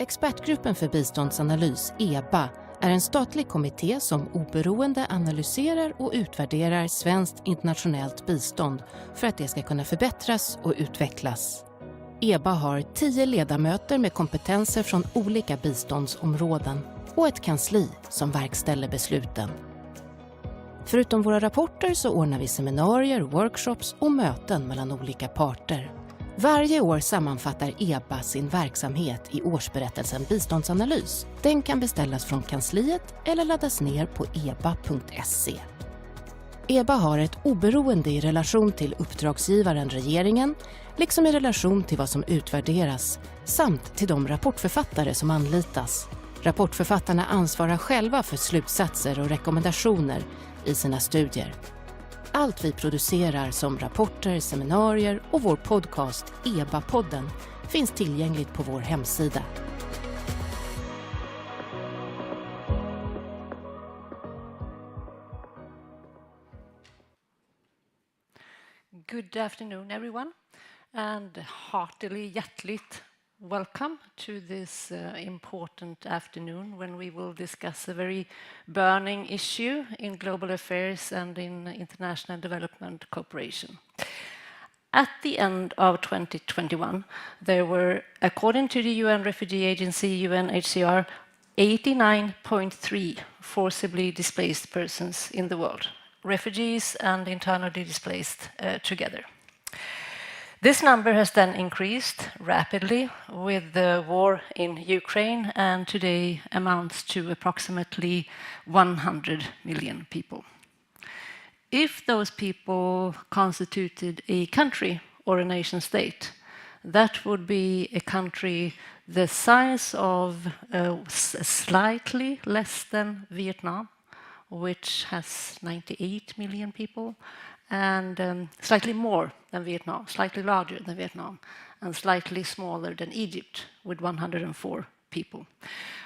Expertgruppen för biståndsanalys, EBA, är en statlig kommitté som oberoende analyserar och utvärderar svenskt internationellt bistånd för att det ska kunna förbättras och utvecklas. EBA har 10 ledamöter med kompetenser från olika biståndsområden och ett kansli som verkställer besluten. Förutom våra rapporter så ordnar vi seminarier, workshops och möten mellan olika parter. Varje år sammanfattar EBA sin verksamhet i årsberättelsen Biståndsanalys. Den kan beställas från kansliet eller laddas ner på eba.se. EBA har ett oberoende i relation till uppdragsgivaren regeringen, liksom i relation till vad som utvärderas, samt till de rapportförfattare som anlitas. Rapportförfattarna ansvarar själva för slutsatser och rekommendationer i sina studier. Allt vi producerar som rapporter, seminarier och vår podcast EBA-podden finns tillgängligt på vår hemsida. Good afternoon, everyone, and heartily hjärtligt welcome to this important afternoon when we will discuss a very burning issue in global affairs and in international development cooperation. At the end of 2021, there were, according to the UN Refugee Agency, UNHCR, 89.3 forcibly displaced persons in the world, refugees and internally displaced together. This number has then increased rapidly with the war in Ukraine and today amounts to approximately 100 million people. If those people constituted a country or a nation state, that would be a country the size of slightly less than Vietnam, which has 98 million people, and slightly more than Vietnam, slightly larger than Vietnam, and slightly smaller than Egypt, with 104 people,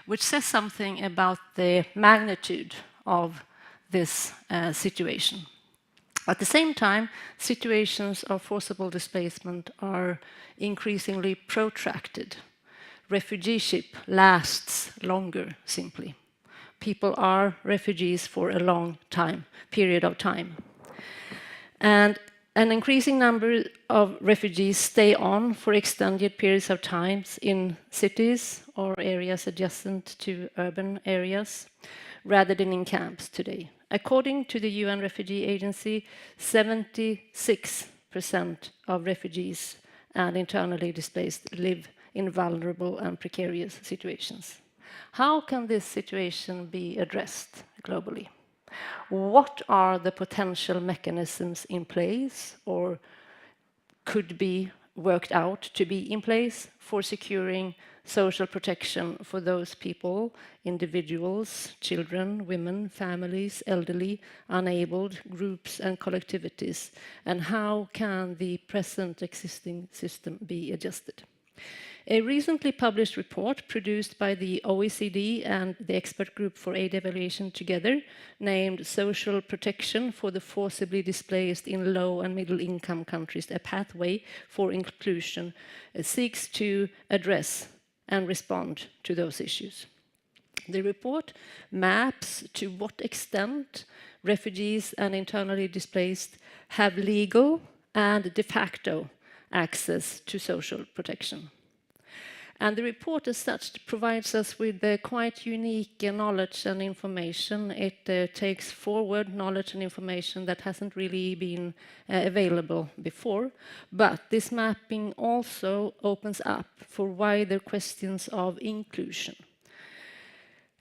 which says something about the magnitude of this situation. At the same time, situations of forcible displacement are increasingly protracted. Refugeeship lasts longer, simply. People are refugees for a long period of time. And an increasing number of refugees stay on for extended periods of time in cities or areas adjacent to urban areas, rather than in camps today. According to the UN Refugee Agency, 76% of refugees and internally displaced live in vulnerable and precarious situations. How can this situation be addressed globally? What are the potential mechanisms in place or could be worked out to be in place for securing social protection for those people, individuals, children, women, families, elderly, unabled, groups and collectivities? And how can the present existing system be adjusted? A recently published report produced by the OECD and the Expert Group for Aid Evaluation together, named Social Protection for the Forcibly Displaced in Low and Middle Income Countries, a Pathway for Inclusion, seeks to address and respond to those issues. The report maps to what extent refugees and internally displaced have legal and de facto access to social protection. And the report as such provides us with quite unique knowledge and information. It takes forward knowledge and information that hasn't really been available before. But this mapping also opens up for wider questions of inclusion.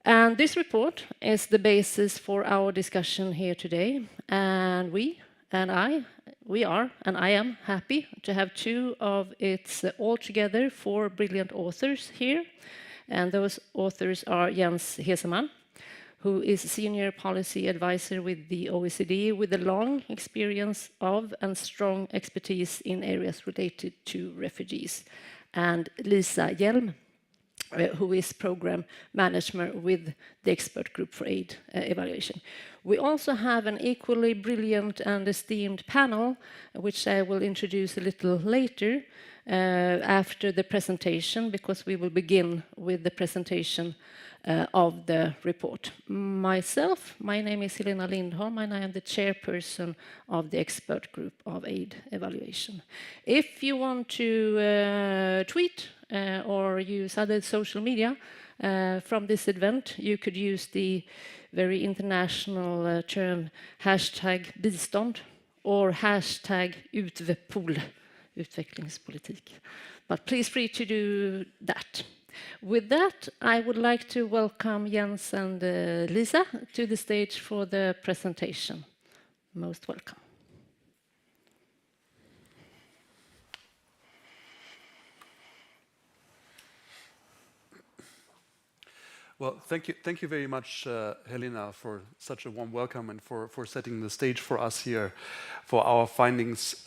And this report is the basis for our discussion here today. And I am happy to have two of its altogether 4 brilliant authors here. And those authors are Jens Hesemann, who is Senior Policy Advisor with the OECD with a long experience of and strong expertise in areas related to refugees, and Lisa Hjelm, who is Program Manager with the Expert Group for Aid Evaluation. We also have an equally brilliant and esteemed panel, which I will introduce a little later, after the presentation, because we will begin with the presentation of the report. Myself, my name is Helena Lindholm, and I am the chairperson of the expert group of aid evaluation. If you want to tweet or use other social media from this event, you could use the very international term #bistånd or #utvepool, utvecklingspolitik. But please free to do that. With that, I would like to welcome Jens and Lisa to the stage for the presentation. Most welcome. Well, thank you very much, Helena, for such a warm welcome and for setting the stage for us here for our findings.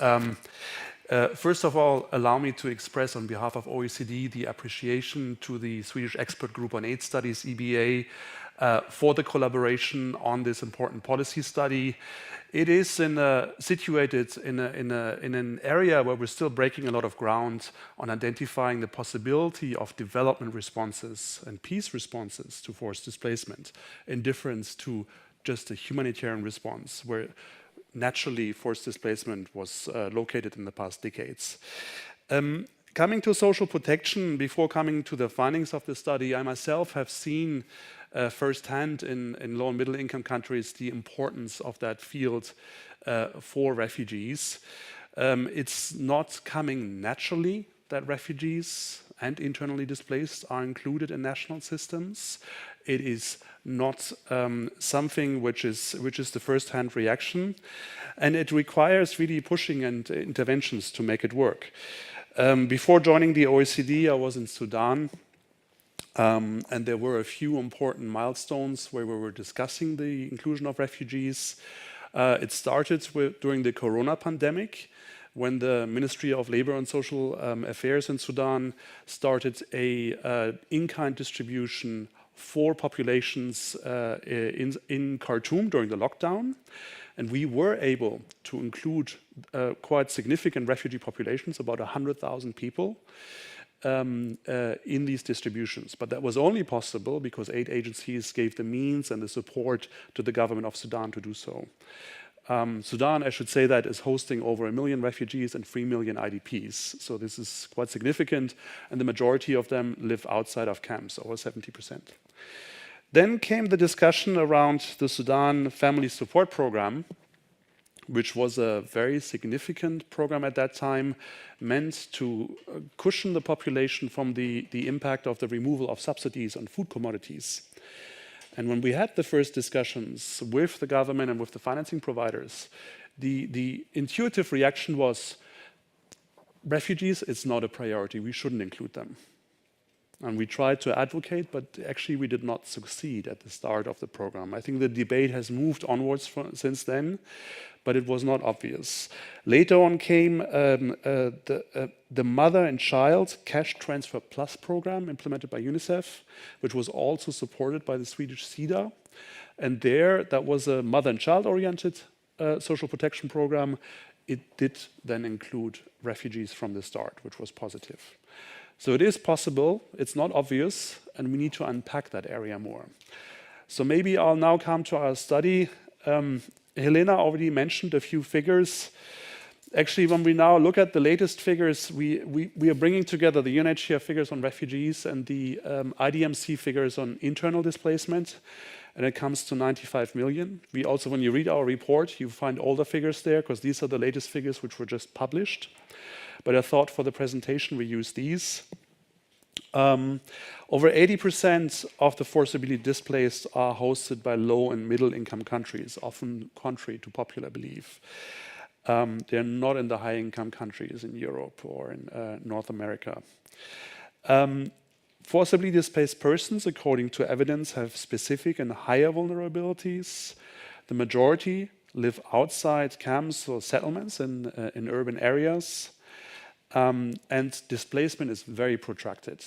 First of all, allow me to express on behalf of OECD the appreciation to the Swedish Expert Group on Aid Studies, EBA, for the collaboration on this important policy study. It is situated in an area where we're still breaking a lot of ground on identifying the possibility of development responses and peace responses to forced displacement, in difference to just a humanitarian response, where naturally forced displacement was located in the past decades. Coming to social protection, before coming to the findings of the study, I myself have seen firsthand in low and middle income countries the importance of that field for refugees. It's not coming naturally that refugees and internally displaced are included in national systems. It is not something which is the first-hand reaction, and it requires really pushing and interventions to make it work. Before joining the OECD, I was in Sudan, and there were a few important milestones where we were discussing the inclusion of refugees. It started during the Corona pandemic, when the Ministry of Labor and Social Affairs in Sudan started a in-kind distribution for populations in Khartoum during the lockdown. And we were able to include quite significant refugee populations, about 100,000 people, in these distributions. But that was only possible because aid agencies gave the means and the support to the government of Sudan to do so. Sudan, I should say, that is hosting over 1 million refugees and 3 million IDPs. So this is quite significant, and the majority of them live outside of camps, over 70%. Then came the discussion around the Sudan Family Support Program, which was a very significant program at that time, meant to cushion the population from the impact of the removal of subsidies on food commodities. And when we had the first discussions with the government and with the financing providers, the intuitive reaction was, refugees, it's not a priority, we shouldn't include them. And we tried to advocate, but actually we did not succeed at the start of the program. I think the debate has moved onwards since then, but it was not obvious. Later on came the Mother and Child Cash Transfer Plus program implemented by UNICEF, which was also supported by the Swedish SIDA. And there, that was a mother and child-oriented social protection program. It did then include refugees from the start, which was positive. So it is possible, it's not obvious, and we need to unpack that area more. So maybe I'll now come to our study. Helena already mentioned a few figures. Actually, when we now look at the latest figures, we are bringing together the UNHCR figures on refugees and the IDMC figures on internal displacement, and it comes to 95 million. We also, when you read our report, you find all the figures there, because these are the latest figures which were just published. But I thought for the presentation we use these. Over 80% of the forcibly displaced are hosted by low and middle income countries, often contrary to popular belief. They're not in the high income countries in Europe or in North America. Forcibly displaced persons, according to evidence, have specific and higher vulnerabilities. The majority live outside camps or settlements in urban areas. And displacement is very protracted.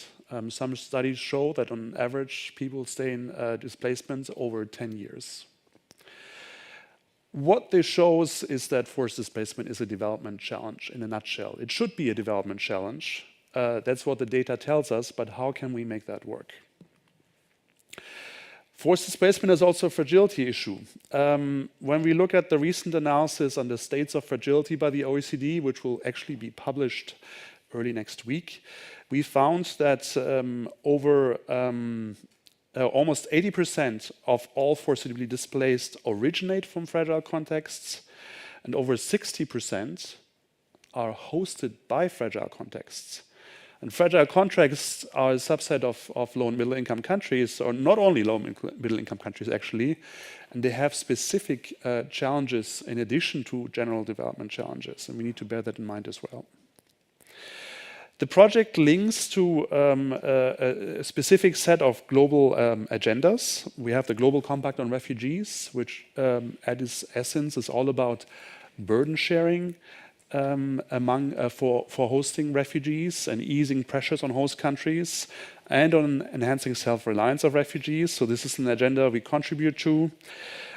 Some studies show that on average people stay in displacement over 10 years. What this shows is that forced displacement is a development challenge in a nutshell. It should be a development challenge. That's what the data tells us, but how can we make that work? Forced displacement is also a fragility issue. When we look at the recent analysis on the states of fragility by the OECD, which will actually be published early next week, we found that almost 80% of all forcibly displaced originate from fragile contexts, and over 60% are hosted by fragile contexts. And fragile contexts are a subset of low and middle income countries, or not only low and middle income countries actually, and they have specific challenges in addition to general development challenges, and we need to bear that in mind as well. The project links to a specific set of global agendas. We have the Global Compact on Refugees, which at its essence is all about burden sharing for hosting refugees and easing pressures on host countries and on enhancing self-reliance of refugees. So this is an agenda we contribute to.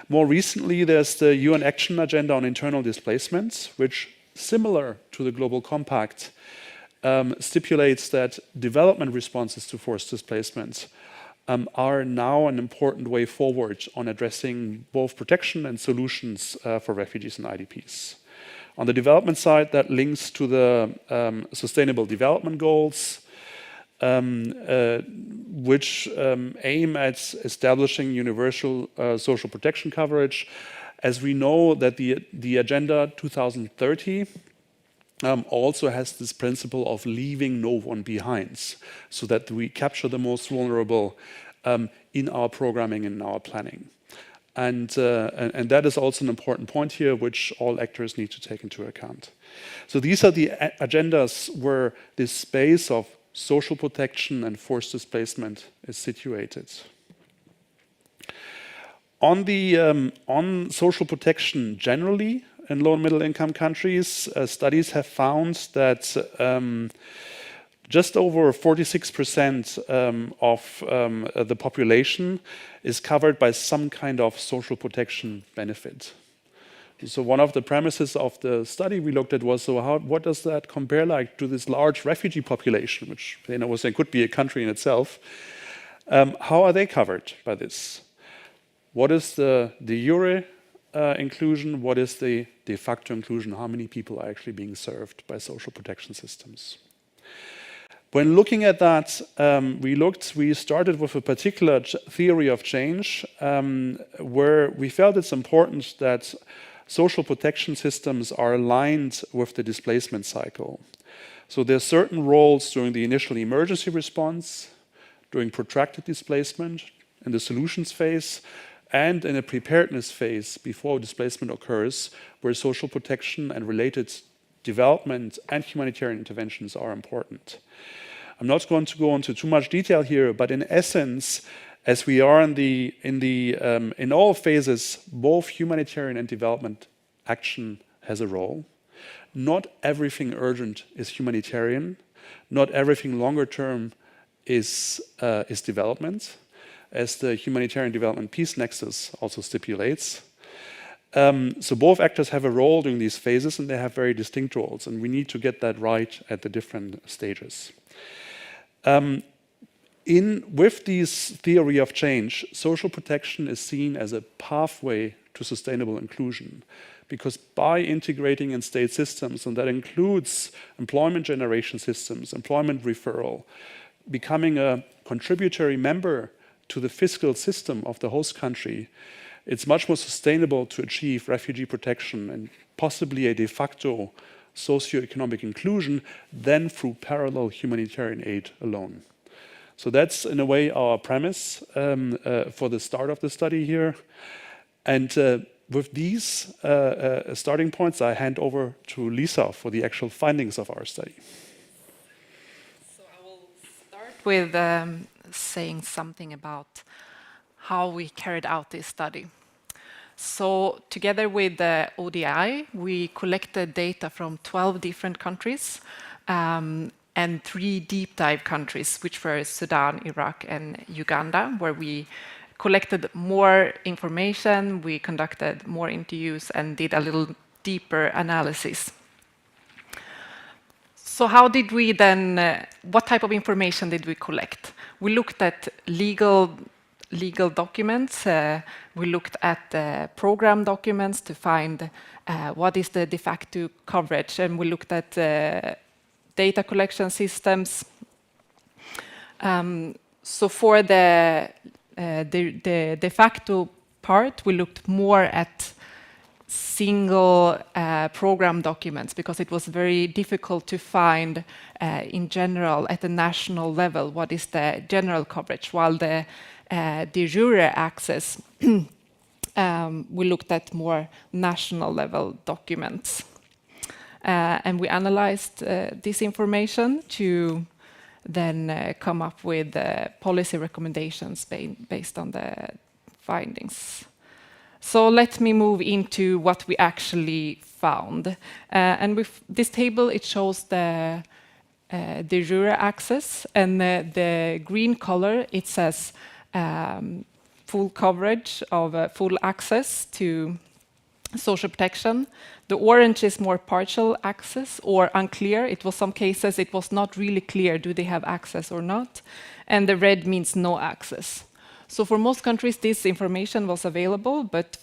More recently, there's the UN Action Agenda on Internal Displacements, which, similar to the Global Compact, stipulates that development responses to forced displacement are now an important way forward on addressing both protection and solutions for refugees and IDPs. On the development side, that links to the Sustainable Development Goals, which aim at establishing universal social protection coverage. As we know that the Agenda 2030 also has this principle of leaving no one behind, so that we capture the most vulnerable in our programming and in our planning. And that is also an important point here, which all actors need to take into account. So these are the agendas where this space of social protection and forced displacement is situated. On social protection generally in low and middle income countries, studies have found that just over 46% of the population is covered by some kind of social protection benefit. So one of the premises of the study we looked at was, so what does that compare like to this large refugee population, which was saying could be a country in itself? How are they covered by this? What is the de jure inclusion? What is the de facto inclusion? How many people are actually being served by social protection systems? When looking at that, we started with a particular theory of change where we felt it's important that social protection systems are aligned with the displacement cycle. So there are certain roles during the initial emergency response, during protracted displacement, in the solutions phase, and in a preparedness phase before displacement occurs, where social protection and related development and humanitarian interventions are important. I'm not going to go into too much detail here, but in essence, as we are in all phases, both humanitarian and development action has a role. Not everything urgent is humanitarian. Not everything longer term is development, as the Humanitarian Development Peace Nexus also stipulates. So both actors have a role during these phases, and they have very distinct roles, and we need to get that right at the different stages. With this theory of change, social protection is seen as a pathway to sustainable inclusion, because by integrating in state systems, and that includes employment generation systems, employment referral, becoming a contributory member to the fiscal system of the host country, it's much more sustainable to achieve refugee protection and possibly a de facto socioeconomic inclusion than through parallel humanitarian aid alone. So that's, in a way, our premise for the start of the study here. And with these starting points, I hand over to Lisa for the actual findings of our study. So I will start with saying something about how we carried out this study. So together with the ODI, we collected data from 12 different countries and 3 deep dive countries, which were Sudan, Iraq, and Uganda, where we collected more information, we conducted more interviews and did a little deeper analysis. So how did we then, what type of information did we collect? We looked at legal documents, we looked at program documents to find what is the de facto coverage, and we looked at data collection systems. So for the de facto part, we looked more at single program documents because it was very difficult to find in general at the national level what is the general coverage, while the de jure access we looked at more national level documents. And we analyzed this information to then come up with policy recommendations based on the findings. So let me move into what we actually found. And with this table, it shows the de jure access, and the green color, it says full coverage of full access to social protection. The orange is more partial access or unclear. It was some cases it was not really clear, do they have access or not? And the red means no access. So for most countries, this information was available, but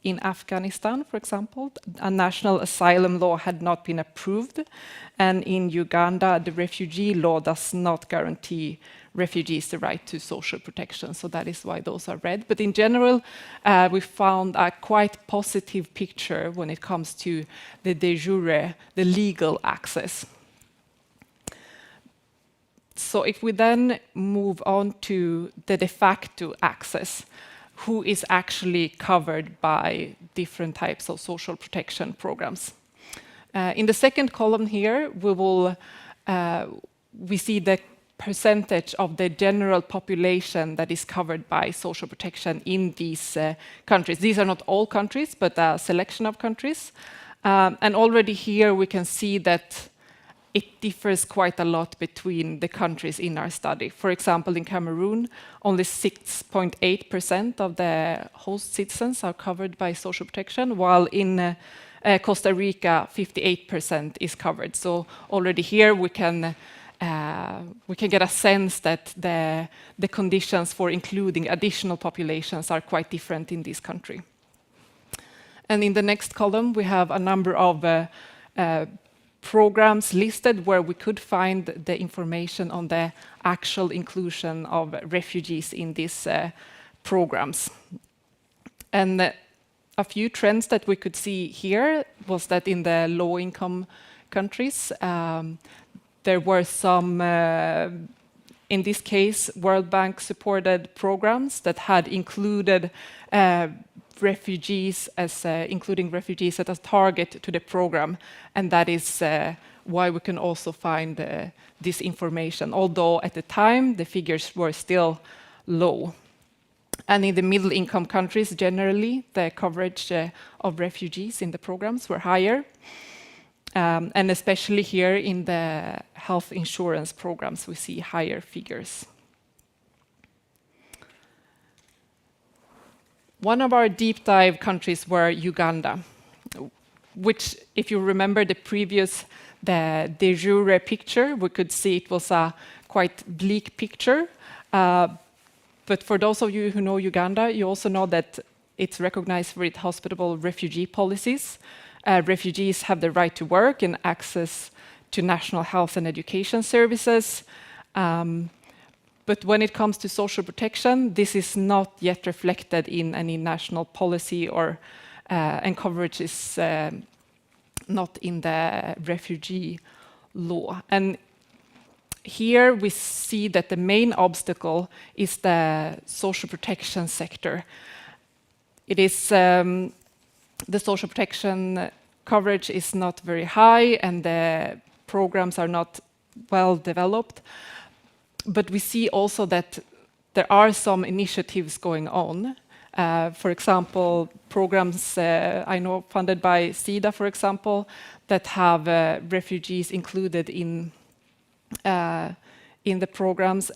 in Afghanistan, for example, a national asylum law had not been approved. And in Uganda, the refugee law does not guarantee refugees the right to social protection. So that is why those are red. But in general, we found a quite positive picture when it comes to the de jure, the legal access. So if we then move on to the de facto access, who is actually covered by different types of social protection programs. In the second column here, we see the percentage of the general population that is covered by social protection in these countries. These are not all countries, but a selection of countries. And already here we can see that it differs quite a lot between the countries in our study. For example, in Cameroon, only 6.8% of the host citizens are covered by social protection, while in Costa Rica, 58% is covered. So already here we can get a sense that the conditions for including additional populations are quite different in this country. And in the next column, we have a number of programs listed where we could find the information on the actual inclusion of refugees in these programs. And a few trends that we could see here was that in the low-income countries, there were some, in this case, World Bank supported programs that had included refugees as including refugees as a target to the program, and that is why we can also find this information, although at the time the figures were still low. And in the middle income countries, generally, the coverage of refugees in the programs were higher. And especially here in the health insurance programs, we see higher figures. One of our deep dive countries were Uganda, which, if you remember the previous, the de jure picture, we could see it was a quite bleak picture. But for those of you who know Uganda, you also know that it's recognized for its hospitable refugee policies. Refugees have the right to work and access to national health and education services. But when it comes to social protection, this is not yet reflected in any national policy and coverage is not in the refugee law. And here we see that the main obstacle is the social protection sector. It is the social protection coverage is not very high and the programs are not well developed. But we see also that there are some initiatives going on. For example, programs I know funded by SIDA, for example, that have refugees included in the programs,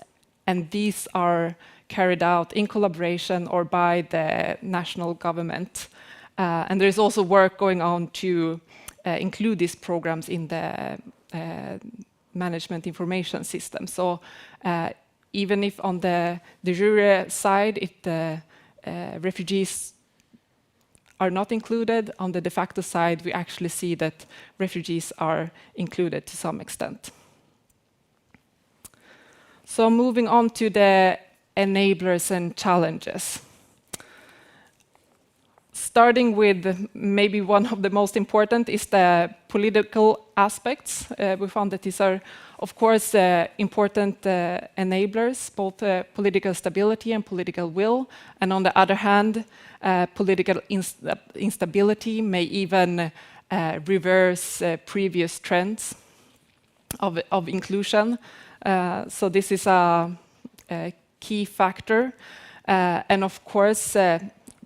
and these are carried out in collaboration or by the national government. And there is also work going on to include these programs in the management information system. So even if on the de jure side, refugees are not included, on the de facto side, we actually see that refugees are included to some extent. So moving on to the enablers and challenges. Starting with maybe one of the most important is the political aspects. We found that these are, of course, important enablers, both political stability and political will. And on the other hand, political instability may even reverse previous trends of inclusion. So this is a key factor. And of course,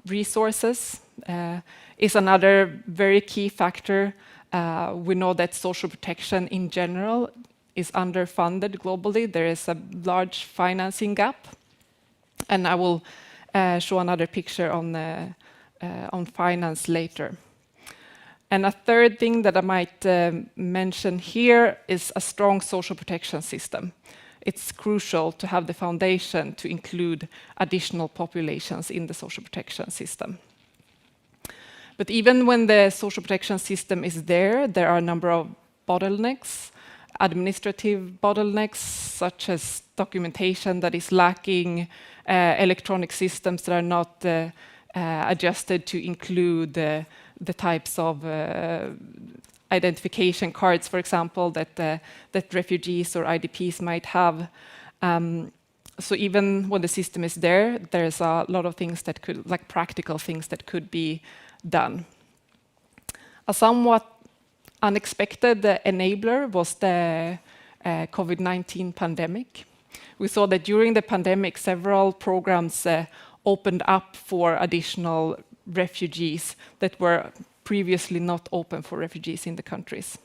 resources is another very key factor. We know that social protection in general is underfunded globally. There is a large financing gap. And I will show another picture on finance later. And a third thing that I might mention here is a strong social protection system. It's crucial to have the foundation to include additional populations in the social protection system. But even when the social protection system is there are a number of bottlenecks, administrative bottlenecks, such as documentation that is lacking, electronic systems that are not adjusted to include the types of identification cards, for example, that refugees or IDPs might have. So even when the system is there, there's a lot of things that could, like practical things that could be done. A somewhat unexpected enabler was the COVID-19 pandemic. We saw that during the pandemic, several programs opened up for additional refugees that were previously not open for refugees in the countries.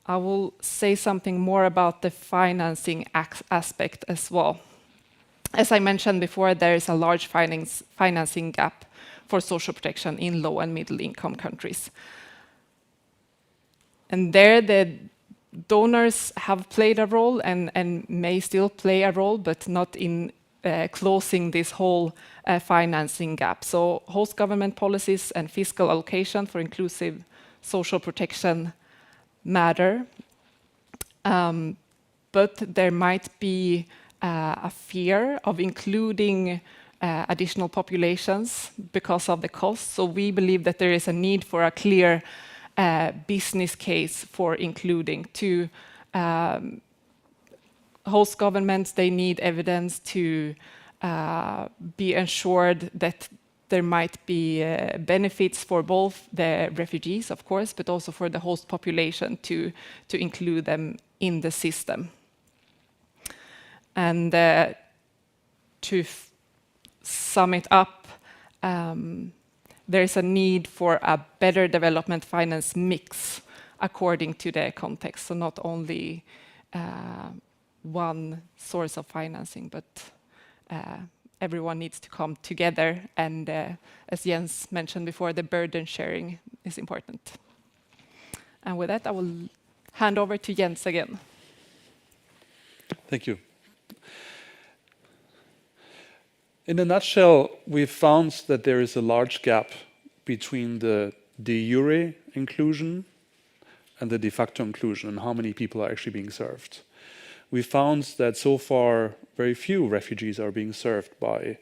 I will say something more about the financing aspect as well. As I mentioned before, there is a large financing gap for social protection in low and middle income countries. And there the donors have played a role and may still play a role, but not in closing this whole financing gap. So host government policies and fiscal allocation for inclusive social protection matter. But there might be a fear of including additional populations because of the cost. So we believe that there is a need for a clear business case for including. To host governments, they need evidence to be assured that there might be benefits for both the refugees, of course, but also for the host population to include them in the system. And to sum it up, there is a need for a better development finance mix according to the context. So not only one source of financing, but everyone needs to come together. And as Jens mentioned before, the burden sharing is important. And with that, I will hand over to Jens again. Thank you. In a nutshell, we've found that there is a large gap between the de jure inclusion and the de facto inclusion, and how many people are actually being served. We found that so far very few refugees are being served by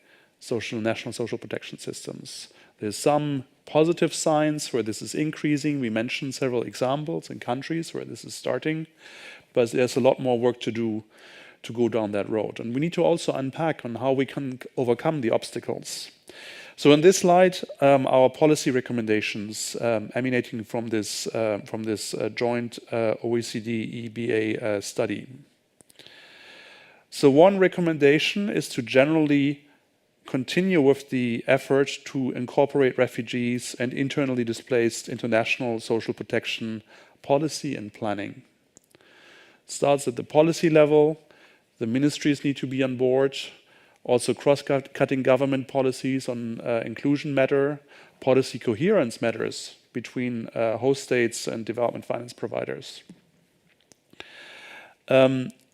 national social protection systems. There's some positive signs where this is increasing. We mentioned several examples in countries where this is starting, but there's a lot more work to do to go down that road. And we need to also unpack on how we can overcome the obstacles. So in this slide, our policy recommendations emanating from this joint OECD-EBA study. So one recommendation is to generally continue with the effort to incorporate refugees and internally displaced international social protection policy and planning. Starts at the policy level, The ministries need to be on board. Also cross-cutting government policies on inclusion matter. Policy coherence matters between host states and development finance providers.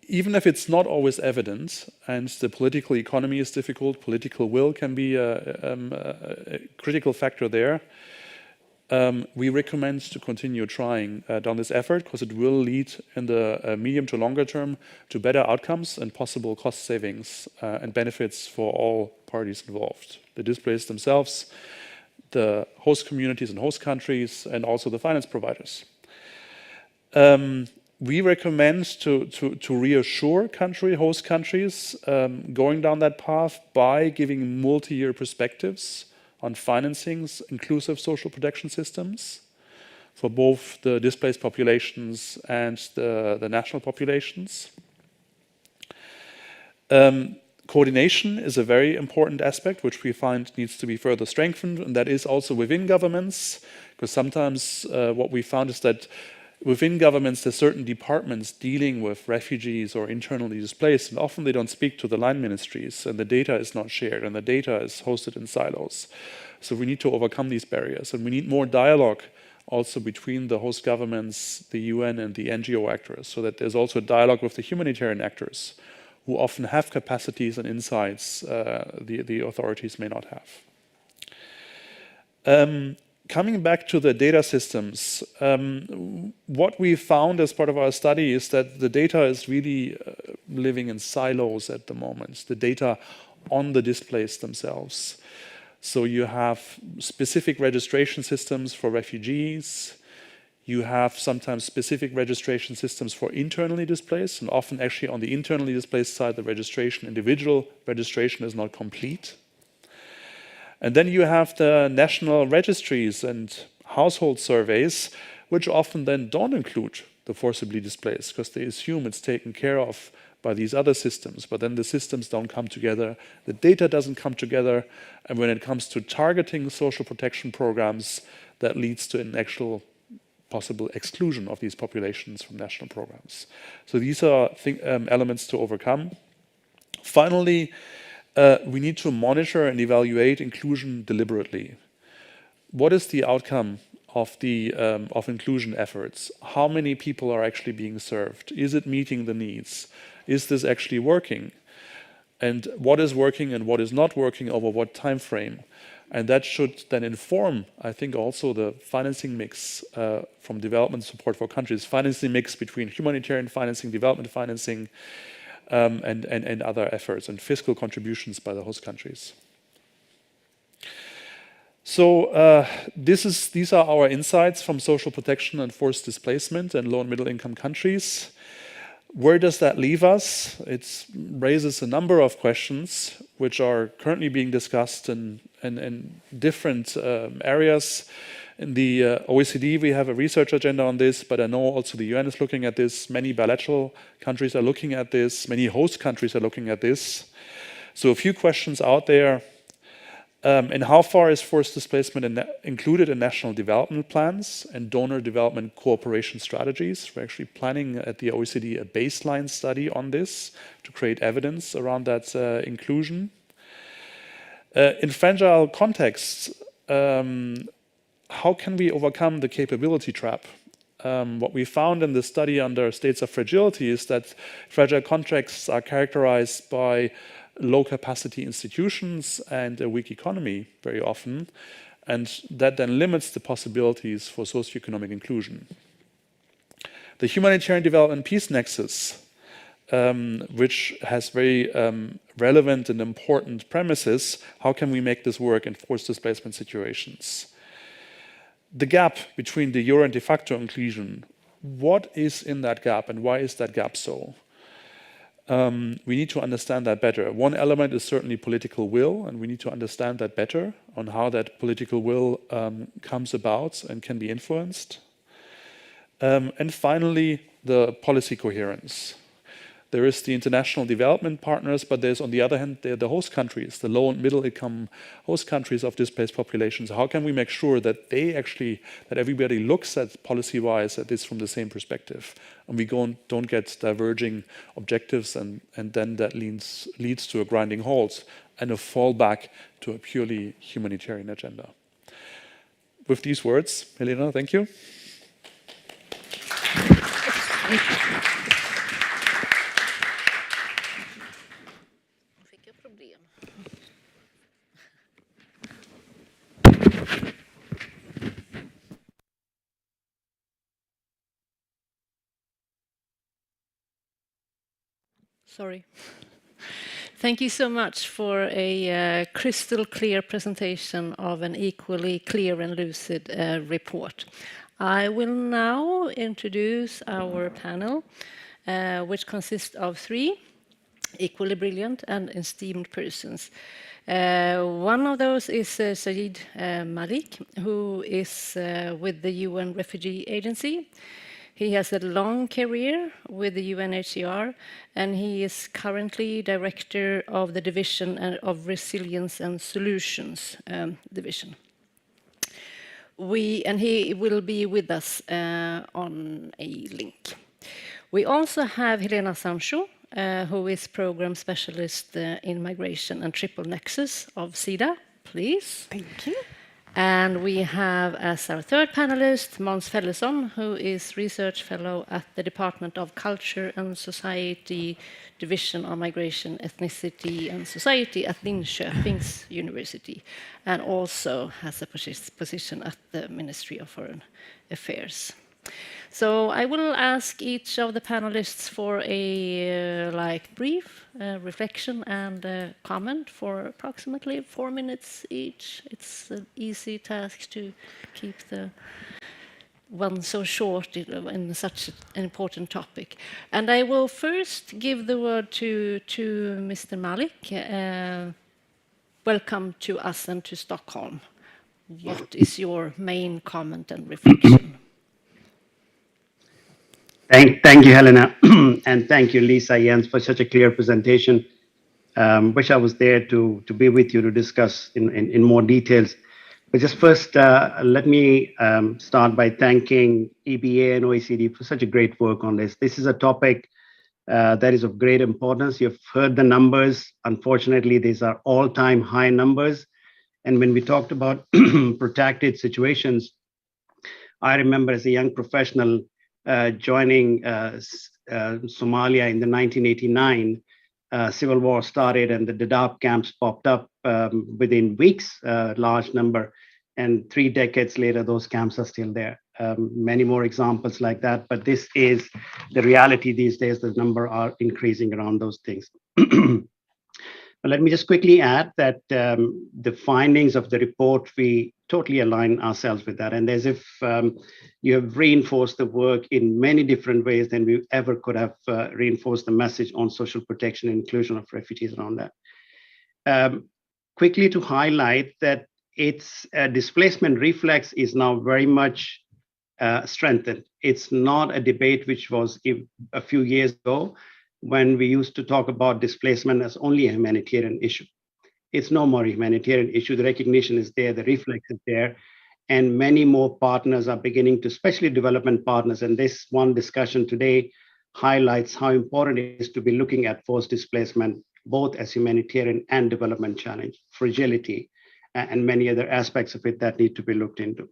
Even if it's not always evident and the political economy is difficult, political will can be a critical factor there. We recommend to continue trying down this effort because it will lead in the medium to longer term to better outcomes and possible cost savings and benefits for all parties involved. The displaced themselves, the host communities and host countries, and also the finance providers. We recommend to reassure host countries going down that path by giving multi-year perspectives on financing inclusive social protection systems for both the displaced populations and the national populations. Coordination is a very important aspect which we find needs to be further strengthened, and that is also within governments, because sometimes what we found is that within governments, there's certain departments dealing with refugees or internally displaced, and often they don't speak to the line ministries, and the data is not shared, and the data is hosted in silos. So we need to overcome these barriers, and we need more dialogue also between the host governments, the UN, and the NGO actors, so that there's also a dialogue with the humanitarian actors, who often have capacities and insights the authorities may not have. Coming back to the data systems, what we found as part of our study is that the data is really living in silos at the moment, the data on the displaced themselves. So you have specific registration systems for refugees, you have sometimes specific registration systems for internally displaced, and often actually on the internally displaced side, the individual registration is not complete. And then you have the national registries and household surveys, which often then don't include the forcibly displaced because they assume it's taken care of by these other systems, but then the systems don't come together, the data doesn't come together, and when it comes to targeting social protection programs, that leads to an actual possible exclusion of these populations from national programs. So these are elements to overcome. Finally, we need to monitor and evaluate inclusion deliberately. What is the outcome of inclusion efforts? How many people are actually being served? Is it meeting the needs? Is this actually working? And what is working and what is not working over what time frame? And that should then inform, I think, also the financing mix from development support for countries, financing mix between humanitarian financing, development financing, and other efforts and fiscal contributions by the host countries. So these are our insights from social protection and forced displacement in low and middle income countries. Where does that leave us? It raises a number of questions which are currently being discussed in different areas. In the OECD, we have a research agenda on this, but I know also the UN is looking at this. Many bilateral countries are looking at this. Many host countries are looking at this. So a few questions out there. And how far is forced displacement included in national development plans and donor development cooperation strategies? We're actually planning at the OECD a baseline study on this to create evidence around that inclusion. In fragile contexts, how can we overcome the capability trap? What we found in the study under states of fragility is that fragile contexts are characterized by low capacity institutions and a weak economy very often, and that then limits the possibilities for socioeconomic inclusion. The Humanitarian Development Peace Nexus, which has very relevant and important premises, how can we make this work in forced displacement situations? The gap between de jure and de facto inclusion, what is in that gap and why is that gap so? We need to understand that better. One element is certainly political will, and we need to understand that better on how that political will comes about and can be influenced. And finally, the policy coherence. There is the international development partners, but there's on the other hand, the host countries, the low and middle income host countries of displaced populations. How can we make sure that that everybody looks at policy-wise at this from the same perspective, and we don't get diverging objectives, and then that leads to a grinding halt and a fallback to a purely humanitarian agenda. With these words, Helena, thank you. Sorry. Thank you so much for a crystal clear presentation of an equally clear and lucid report. I will now introduce our panel, which consists of 3 equally brilliant and esteemed persons. One of those is Saeed Malik, who is with the UN Refugee Agency. He has a long career with the UNHCR, and he is currently director of the Division of Resilience and Solutions Division. And he will be with us on a link. We also have Helena Sancho, who is program specialist in migration and triple nexus of SIDA. Please. Thank you. And we have as our third panelist, Måns Fellesson, who is research fellow at the Department of Culture and Society, Division of Migration, Ethnicity and Society at Linköpings University, and also has a position at the Ministry of Foreign Affairs. So I will ask each of the panelists for a brief reflection and comment for approximately 4 minutes each. It's an easy task to keep the one so short in such an important topic. And I will first give the word to Mr. Malik. Welcome to us and to Stockholm. What is your main comment and reflection? Thank you, Helena, and thank you, Lisa Jens, for such a clear presentation. Wish I was there to be with you to discuss in more details. But just first, let me start by thanking EBA and OECD for such a great work on this. This is a topic that is of great importance. You've heard the numbers. Unfortunately, these are all-time high numbers. And when we talked about protected situations, I remember as a young professional joining Somalia in the 1989, civil war started and the Dadaab camps popped up within weeks, large number, and 3 decades later, those camps are still there. Many more examples like that, but this is the reality these days. The number are increasing around those things. But let me just quickly add that the findings of the report, we totally align ourselves with that. And as if you have reinforced the work in many different ways than we ever could have reinforced the message on social protection and inclusion of refugees around that. Quickly to highlight that its displacement reflex is now very much strengthened. It's not a debate which was a few years ago, when we used to talk about displacement as only a humanitarian issue. It's no more a humanitarian issue. The recognition is there, the reflex is there, and many more partners are beginning to, especially development partners, and this one discussion today highlights how important it is to be looking at forced displacement, both as humanitarian and development challenge, fragility, and many other aspects of it that need to be looked into.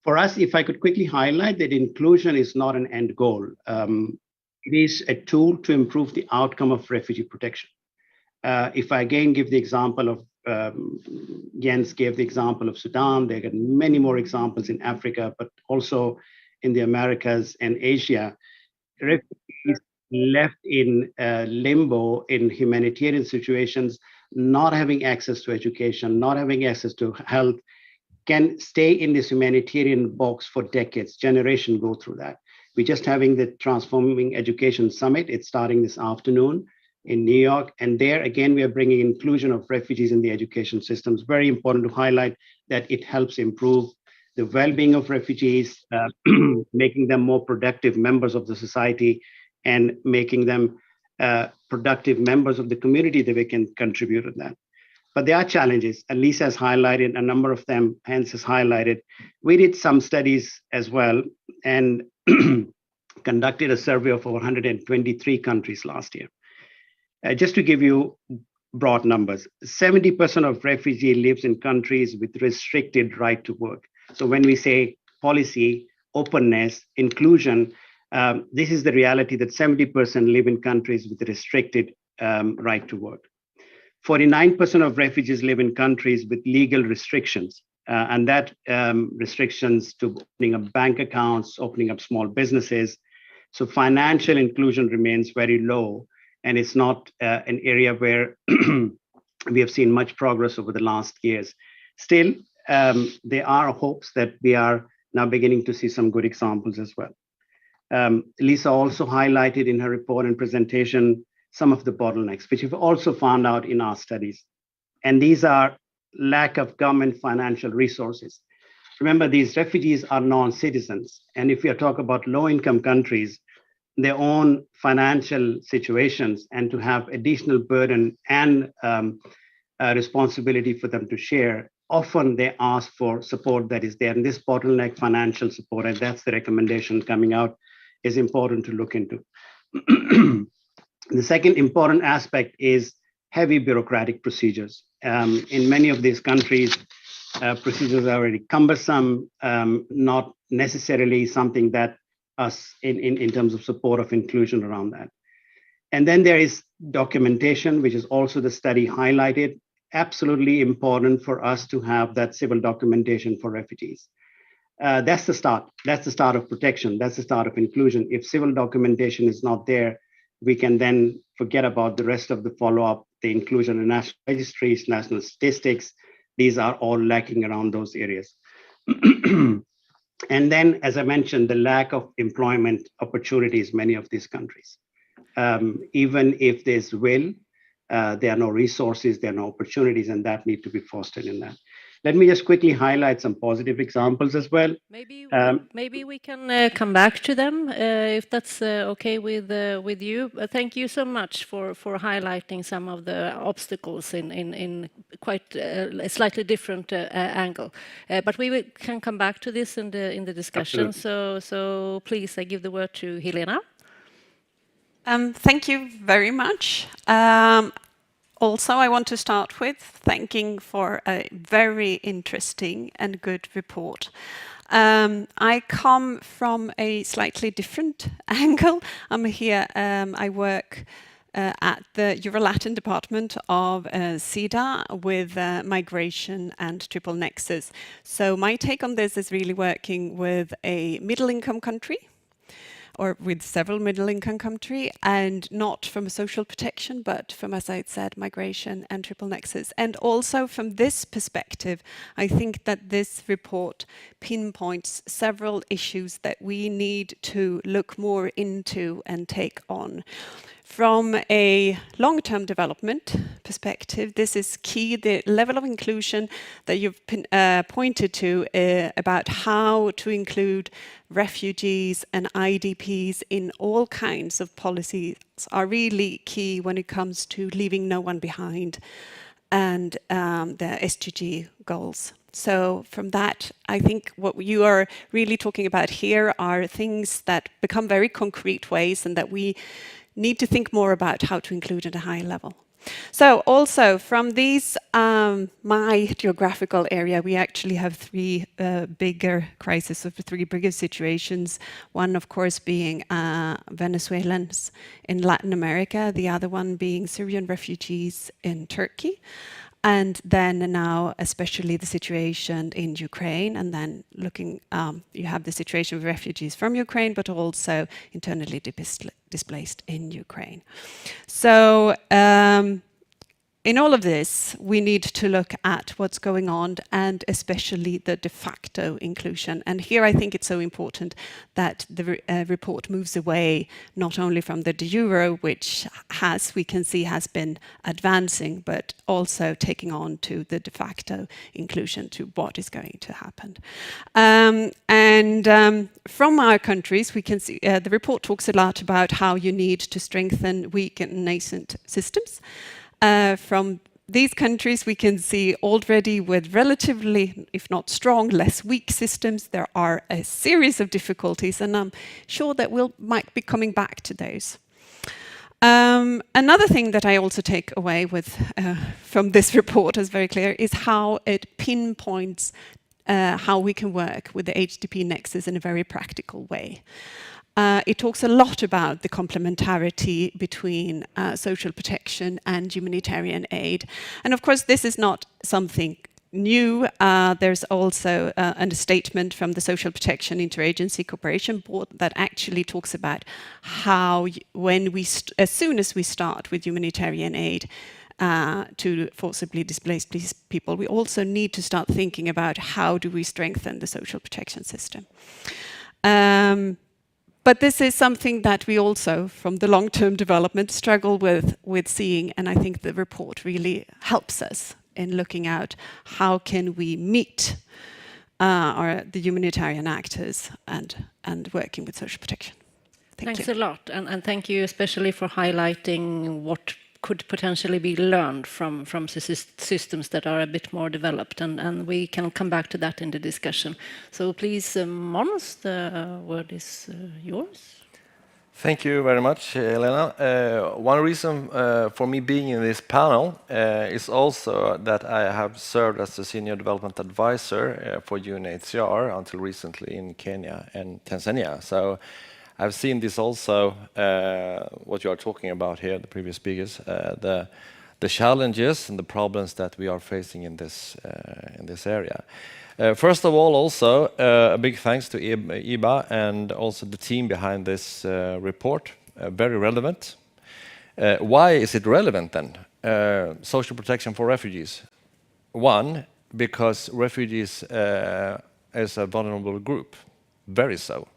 For us, if I could quickly highlight that inclusion is not an end goal. It is a tool to improve the outcome of refugee protection. If I again give the example of, Jens gave the example of Sudan, there are many more examples in Africa, but also in the Americas and Asia. Refugees left in limbo in humanitarian situations, not having access to education, not having access to health, can stay in this humanitarian box for decades, generations go through that. We're just having the Transforming Education Summit. It's starting this afternoon in New York. And there, again, we are bringing inclusion of refugees in the education systems. Very important to highlight that it helps improve the well-being of refugees, making them more productive members of the society, and making them productive members of the community that we can contribute to that. But there are challenges, and Lisa has highlighted a number of them, Hans has highlighted. We did some studies as well and conducted a survey of over 123 countries last year. Just to give you broad numbers, 70% of refugees lives in countries with restricted right to work. So when we say policy, openness, inclusion, this is the reality that 70% live in countries with restricted right to work. 49% of refugees live in countries with legal restrictions, and that restrictions to opening up bank accounts, opening up small businesses. So financial inclusion remains very low, and it's not an area where we have seen much progress over the last years. Still, there are hopes that we are now beginning to see some good examples as well. Lisa also highlighted in her report and presentation some of the bottlenecks, which we've also found out in our studies. And these are lack of government financial resources. Remember, these refugees are non-citizens. And if we talk about low-income countries, their own financial situations, and to have additional burden and responsibility for them to share, often they ask for support that is there. And this bottleneck financial support, and that's the recommendation coming out, is important to look into. The second important aspect is heavy bureaucratic procedures. In many of these countries, procedures are already cumbersome, not necessarily something that us in terms of support of inclusion around that. And then there is documentation, which is also the study highlighted, absolutely important for us to have that civil documentation for refugees. That's the start. That's the start of protection. That's the start of inclusion. If civil documentation is not there, we can then forget about the rest of the follow-up, the inclusion in national registries, national statistics. These are all lacking around those areas. And then, as I mentioned, the lack of employment opportunities, many of these countries. Even if there's will, there are no resources, there are no opportunities, and that need to be fostered in that. Let me just quickly highlight some positive examples as well. Maybe we can come back to them if that's okay with you. Thank you so much for highlighting some of the obstacles in quite a slightly different angle. But we can come back to this in the discussion. So please, I give the word to Helena. Thank you very much. Also, I want to start with thanking for a very interesting and good report. I come from a slightly different angle. I'm here, I work at the Euro-Latin department of SIDA with migration and triple nexus. So my take on this is really working with a middle-income country, or with several middle-income countries, and not from a social protection, but from, as I said, migration and triple nexus. And also from this perspective, I think that this report pinpoints several issues that we need to look more into and take on. From a long-term development perspective, this is key, the level of inclusion that you've pointed to about how to include refugees and IDPs in all kinds of policies are really key when it comes to leaving no one behind and the SDG goals. So from that, I think what you are really talking about here are things that become very concrete ways and that we need to think more about how to include at a high level. So also from these, my geographical area, we actually have three bigger crises, of three bigger situations. One, of course, being Venezuelans in Latin America, the other one being Syrian refugees in Turkey. And then now, especially the situation in Ukraine, and then looking, you have the situation of refugees from Ukraine, but also internally displaced in Ukraine. So in all of this, we need to look at what's going on, and especially the de facto inclusion. And here I think it's so important that the report moves away not only from the de jure, which we can see has been advancing, but also taking on to the de facto inclusion, to what is going to happen. From our countries, we can see the report talks a lot about how you need to strengthen weak and nascent systems. From these countries, we can see already with relatively, if not strong, less weak systems, there are a series of difficulties, and I'm sure that we might be coming back to those. Another thing that I also take away from this report is very clear, is how it pinpoints how we can work with the HDP nexus in a very practical way. It talks a lot about the complementarity between social protection and humanitarian aid. And of course, this is not something new. There's also a statement from the Social Protection Interagency Cooperation Board that actually talks about how as soon as we start with humanitarian aid to forcibly displaced people, we also need to start thinking about how do we strengthen the social protection system. But this is something that we also, from the long-term development, struggle with seeing, and I think the report really helps us in looking at how can we meet the humanitarian actors and working with social protection. Thanks a lot, and thank you especially for highlighting what could potentially be learned from systems that are a bit more developed, and we can come back to that in the discussion. So please, Måns, the word is yours. Thank you very much, Helena. One reason for me being in this panel is also that I have served as the Senior Development Advisor for UNHCR until recently in Kenya and Tanzania. So I've seen this also, what you are talking about here, the previous speakers, the challenges and the problems that we are facing in this area. First of all, also, a big thanks to IBA and also the team behind this report. Very relevant. Why is it relevant then? Social protection for refugees. One, because refugees is a vulnerable group. Very so.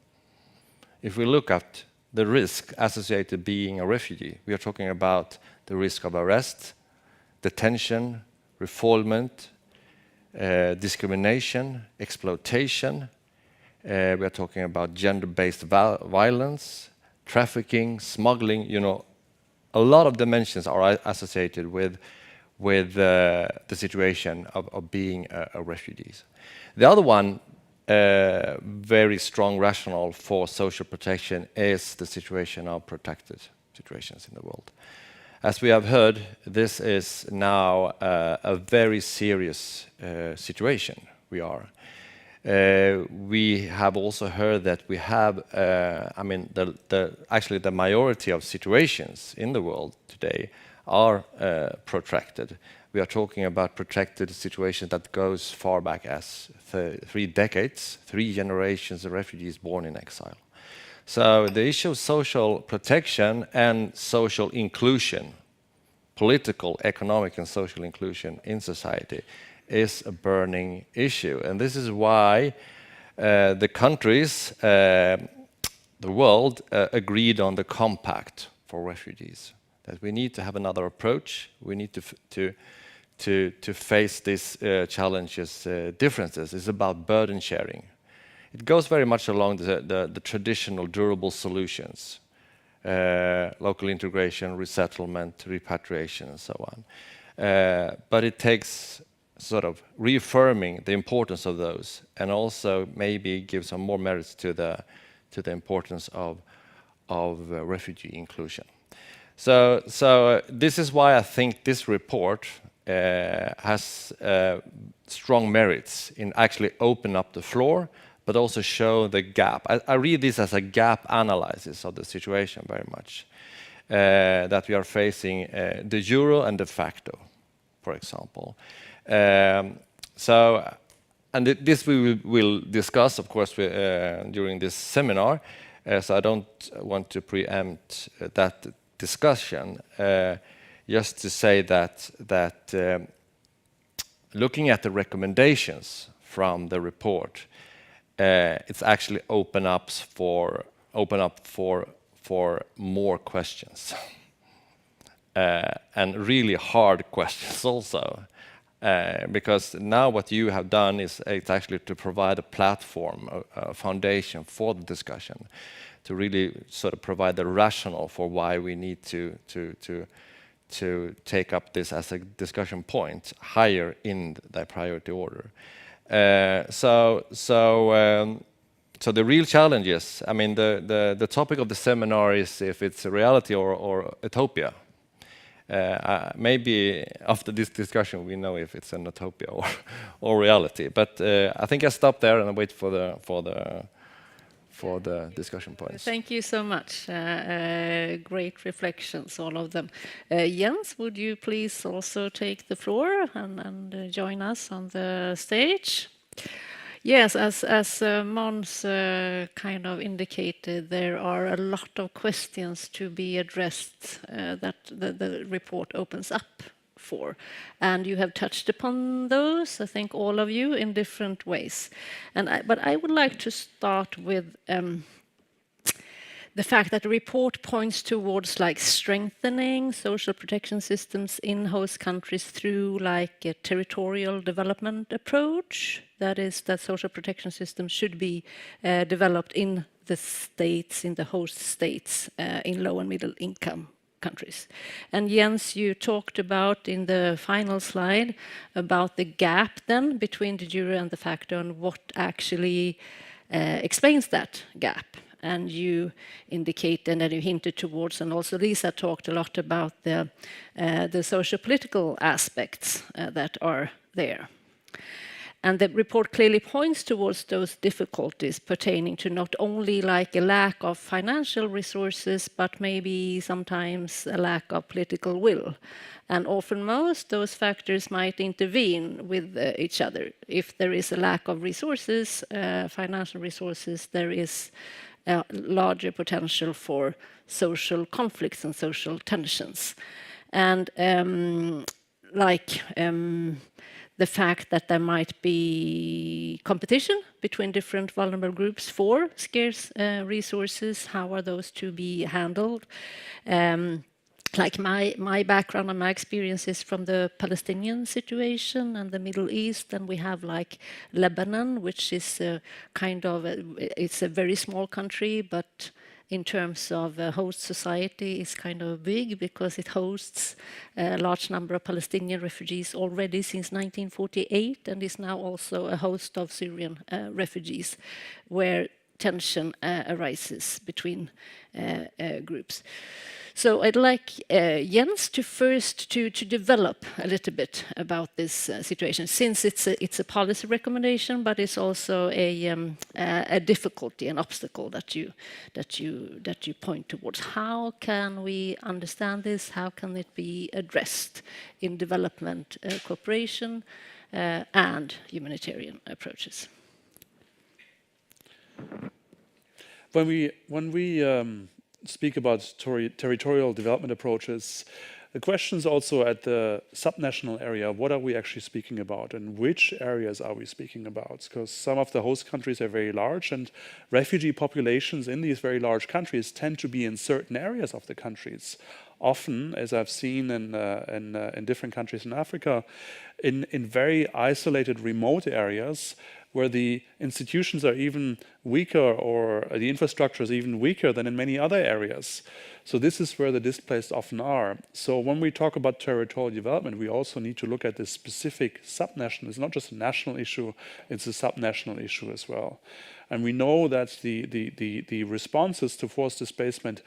If we look at the risk associated being a refugee, we are talking about the risk of arrest, detention, refoulement, discrimination, exploitation. We are talking about gender-based violence, trafficking, smuggling. You know, a lot of dimensions are associated with the situation of being a refugee. The other one, very strong rationale for social protection is the situation of protected situations in the world. As we have heard, this is now a very serious situation we are. We have also heard that we have, actually the majority of situations in the world today are protracted. We are talking about protracted situations that goes far back as 3 decades, 3 generations of refugees born in exile. So the issue of social protection and social inclusion, political, economic and social inclusion in society is a burning issue. And this is why the countries, the world, agreed on the compact for refugees, that we need to have another approach. We need to face these challenges, differences. It's about burden sharing. It goes very much along the traditional durable solutions, local integration, resettlement, repatriation, and so on. But it takes sort of reaffirming the importance of those, and also maybe give some more merits to the importance of refugee inclusion. So this is why I think this report has strong merits in actually open up the floor, but also show the gap. I read this as a gap analysis of the situation very much, that we are facing de jure and de facto, for example. This we will discuss, of course, during this seminar, so I don't want to preempt that discussion. just to say that looking at the recommendations from the report, it's actually open up for more questions and really hard questions also. Because now what you have done is it's actually to provide a platform, a foundation for the discussion, to really sort of provide the rationale for why we need to take up this as a discussion point higher in the priority order. So the real challenge is, I mean, the topic of the seminar is if it's a reality or utopia. Maybe after this discussion we know if it's an utopia or reality. But I think I stop there and I wait for the discussion points. Thank you so much. Great reflections, all of them. Jens, would you please also take the floor and join us on the stage? Yes, as Måns kind of indicated, there are a lot of questions to be addressed that the report opens up for. And you have touched upon those, I think all of you, in different ways. But I would like to start with the fact that the report points towards like strengthening social protection systems in host countries through like a territorial development approach. That is, that social protection systems should be developed in the states, in the host states, in low and middle income countries. And Jens, you talked about in the final slide about the gap then between the jure and the facto and what actually explains that gap. And you indicate and then you hinted towards, and also Lisa talked a lot about the socio-political aspects that are there. And the report clearly points towards those difficulties pertaining to not only like a lack of financial resources, but maybe sometimes a lack of political will. And often most those factors might intervene with each other. If there is a lack of resources, financial resources, there is a larger potential for social conflicts and social tensions. And the fact that there might be competition between different vulnerable groups for scarce resources, how are those to be handled? Like my background and my experiences from the Palestinian situation and the Middle East, and we have like Lebanon, which is it's a very small country, but in terms of host society is kind of big because it hosts a large number of Palestinian refugees already since 1948 and is now also a host of Syrian refugees where tension arises between groups. So I'd like Jens to first to develop a little bit about this situation, since it's a policy recommendation, but it's also a difficulty, an obstacle that you point towards. How can we understand this? How can it be addressed in development cooperation and humanitarian approaches? When we speak about territorial development approaches, the question is also at the subnational area, what are we actually speaking about and which areas are we speaking about? Because some of the host countries are very large and refugee populations in these very large countries tend to be in certain areas of the countries. Often, as I've seen in different countries in Africa, in very isolated remote areas where the institutions are even weaker or the infrastructure is even weaker than in many other areas. So this is where the displaced often are. So when we talk about territorial development, we also need to look at this specific subnational. It's not just a national issue, it's a subnational issue as well. And we know that the responses to forced displacement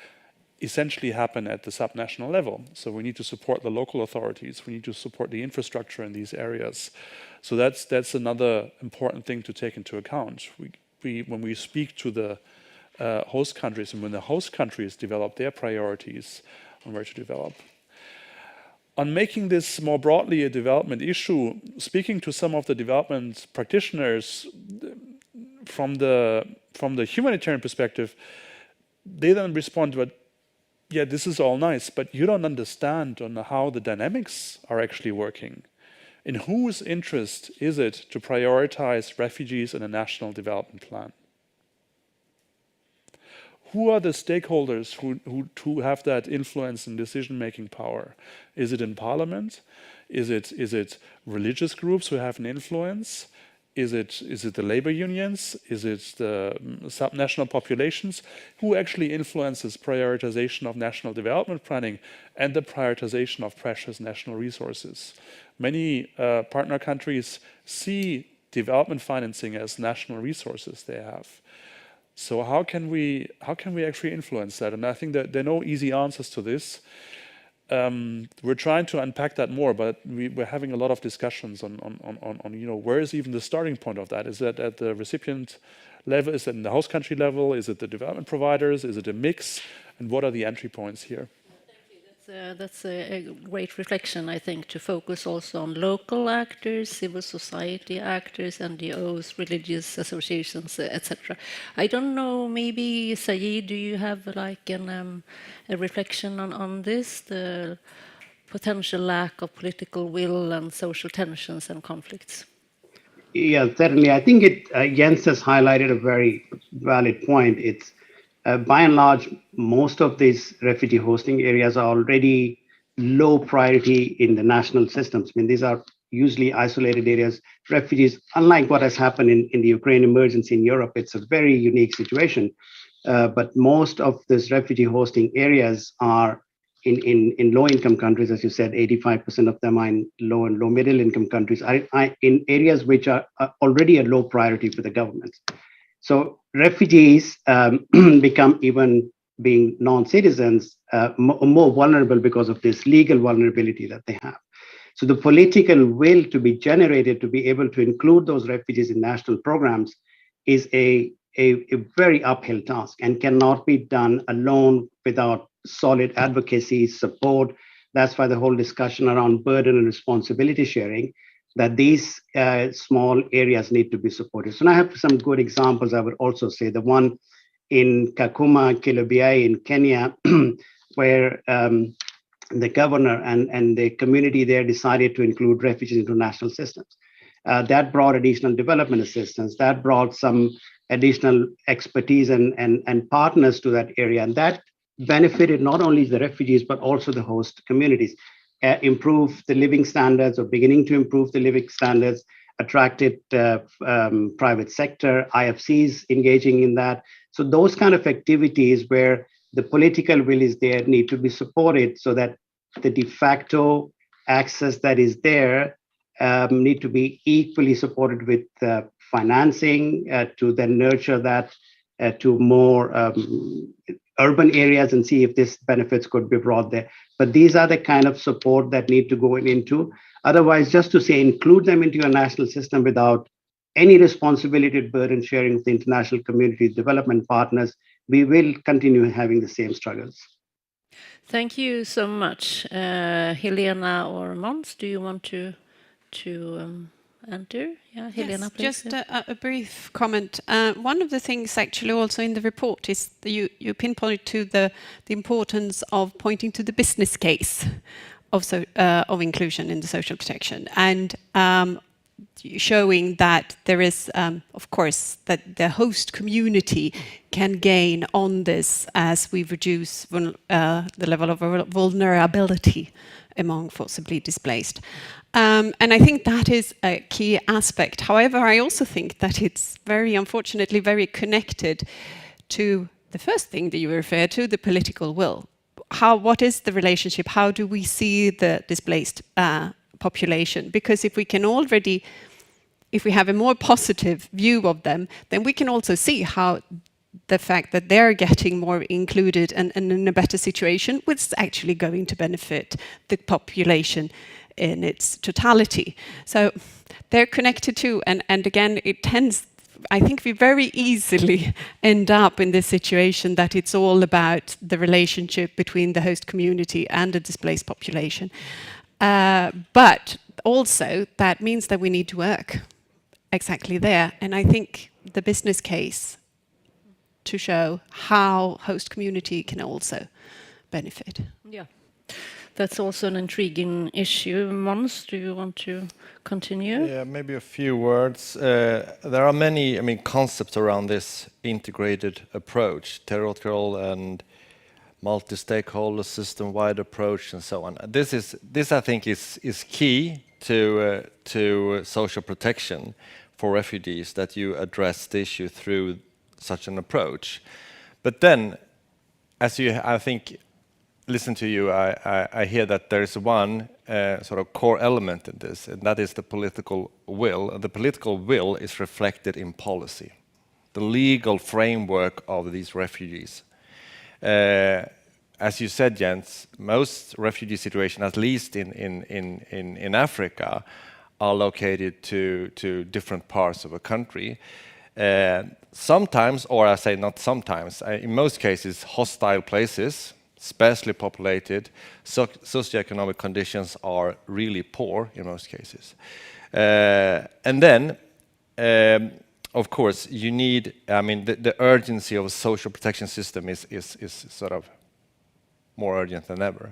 essentially happen at the subnational level. So we need to support the local authorities. We need to support the infrastructure in these areas. So that's another important thing to take into account. When we speak to the host countries and when the host countries develop their priorities on where to develop. On making this more broadly a development issue, speaking to some of the development practitioners from the humanitarian perspective, they then respond, but yeah, this is all nice, but you don't understand on how the dynamics are actually working. In whose interest is it to prioritize refugees in a national development plan? Who are the stakeholders who have that influence and decision-making power? Is it in parliament? Is it religious groups who have an influence? Is it the labor unions? Is it the subnational populations? Who actually influences prioritization of national development planning and the prioritization of precious national resources? Many partner countries see development financing as national resources they have. So how can we actually influence that? And I think that there are no easy answers to this. We're trying to unpack that more, but we're having a lot of discussions on where is even the starting point of that? Is that at the recipient level? Is it in the host country level? Is it the development providers? Is it a mix? And what are the entry points here? That's a great reflection, I think, to focus also on local actors, civil society actors, NGOs, religious associations, etc. I don't know, maybe Saeed, do you have like a reflection on this, the potential lack of political will and social tensions and conflicts? Yeah, certainly. I think Jens has highlighted a very valid point. It's by and large, most of these refugee hosting areas are already low priority in the national systems. I mean, these are usually isolated areas. Refugees, unlike what has happened in the Ukraine emergency in Europe, it's a very unique situation. But most of these refugee hosting areas are in low-income countries, as you said, 85% of them are in low and low middle income countries, in areas which are already a low priority for the governments. So refugees become, even being non-citizens, more vulnerable because of this legal vulnerability that they have. So the political will to be generated to be able to include those refugees in national programs is a very uphill task and cannot be done alone without solid advocacy, support. That's why the whole discussion around burden and responsibility sharing, that these small areas need to be supported. So I have some good examples. I would also say the one in Kakuma, Kilobiai in Kenya, where the governor and the community there decided to include refugees into national systems. That brought additional development assistance, that brought some additional expertise and partners to that area. And that benefited not only the refugees, but also the host communities. Improve the living standards, or beginning to improve the living standards, attracted private sector, IFCs engaging in that. So those kind of activities where the political will is there need to be supported, so that the de facto access that is there need to be equally supported with financing to then nurture that to more urban areas and see if these benefits could be brought there. But these are the kind of support that need to go into. Otherwise, just to say include them into your national system without any responsibility burden sharing with the international community, development partners, we will continue having the same struggles. Thank you so much. Helena or Måns, do you want to enter? Yeah, Helena, yes, please. just a brief comment. One of the things actually also in the report is you pinpoint to the importance of pointing to the business case of inclusion in the social protection, and showing that there is, of course, that the host community can gain on this as we reduce the level of vulnerability among forcibly displaced. And I think that is a key aspect. However, I also think that it's very, unfortunately, very connected to the first thing that you refer to, the political will. What is the relationship? How do we see the displaced population? Because if we have a more positive view of them, then we can also see how the fact that they're getting more included and in a better situation was actually going to benefit the population in its totality. So they're connected too, and again, it tends, I think we very easily end up in this situation that it's all about the relationship between the host community and the displaced population. But also that means that we need to work exactly there. And I think the business case to show how host community can also benefit. Yeah. That's also an intriguing issue. Mons, do you want to continue? Yeah, maybe a few words. There are many, concepts around this integrated approach, territorial and multi-stakeholder system-wide approach, and so on. This I think is key to social protection for refugees, that you address the issue through such an approach. But then, as I think, listen to you, I hear that there is one sort of core element in this, and that is the political will. And the political will is reflected in policy, the legal framework of these refugees. As you said, Jens, most refugee situations, at least in Africa, are located to different parts of a country. Sometimes, or I say not sometimes, in most cases, hostile places, sparsely populated, socioeconomic conditions are really poor in most cases. And then, of course, you need, the urgency of a social protection system is sort of more urgent than ever.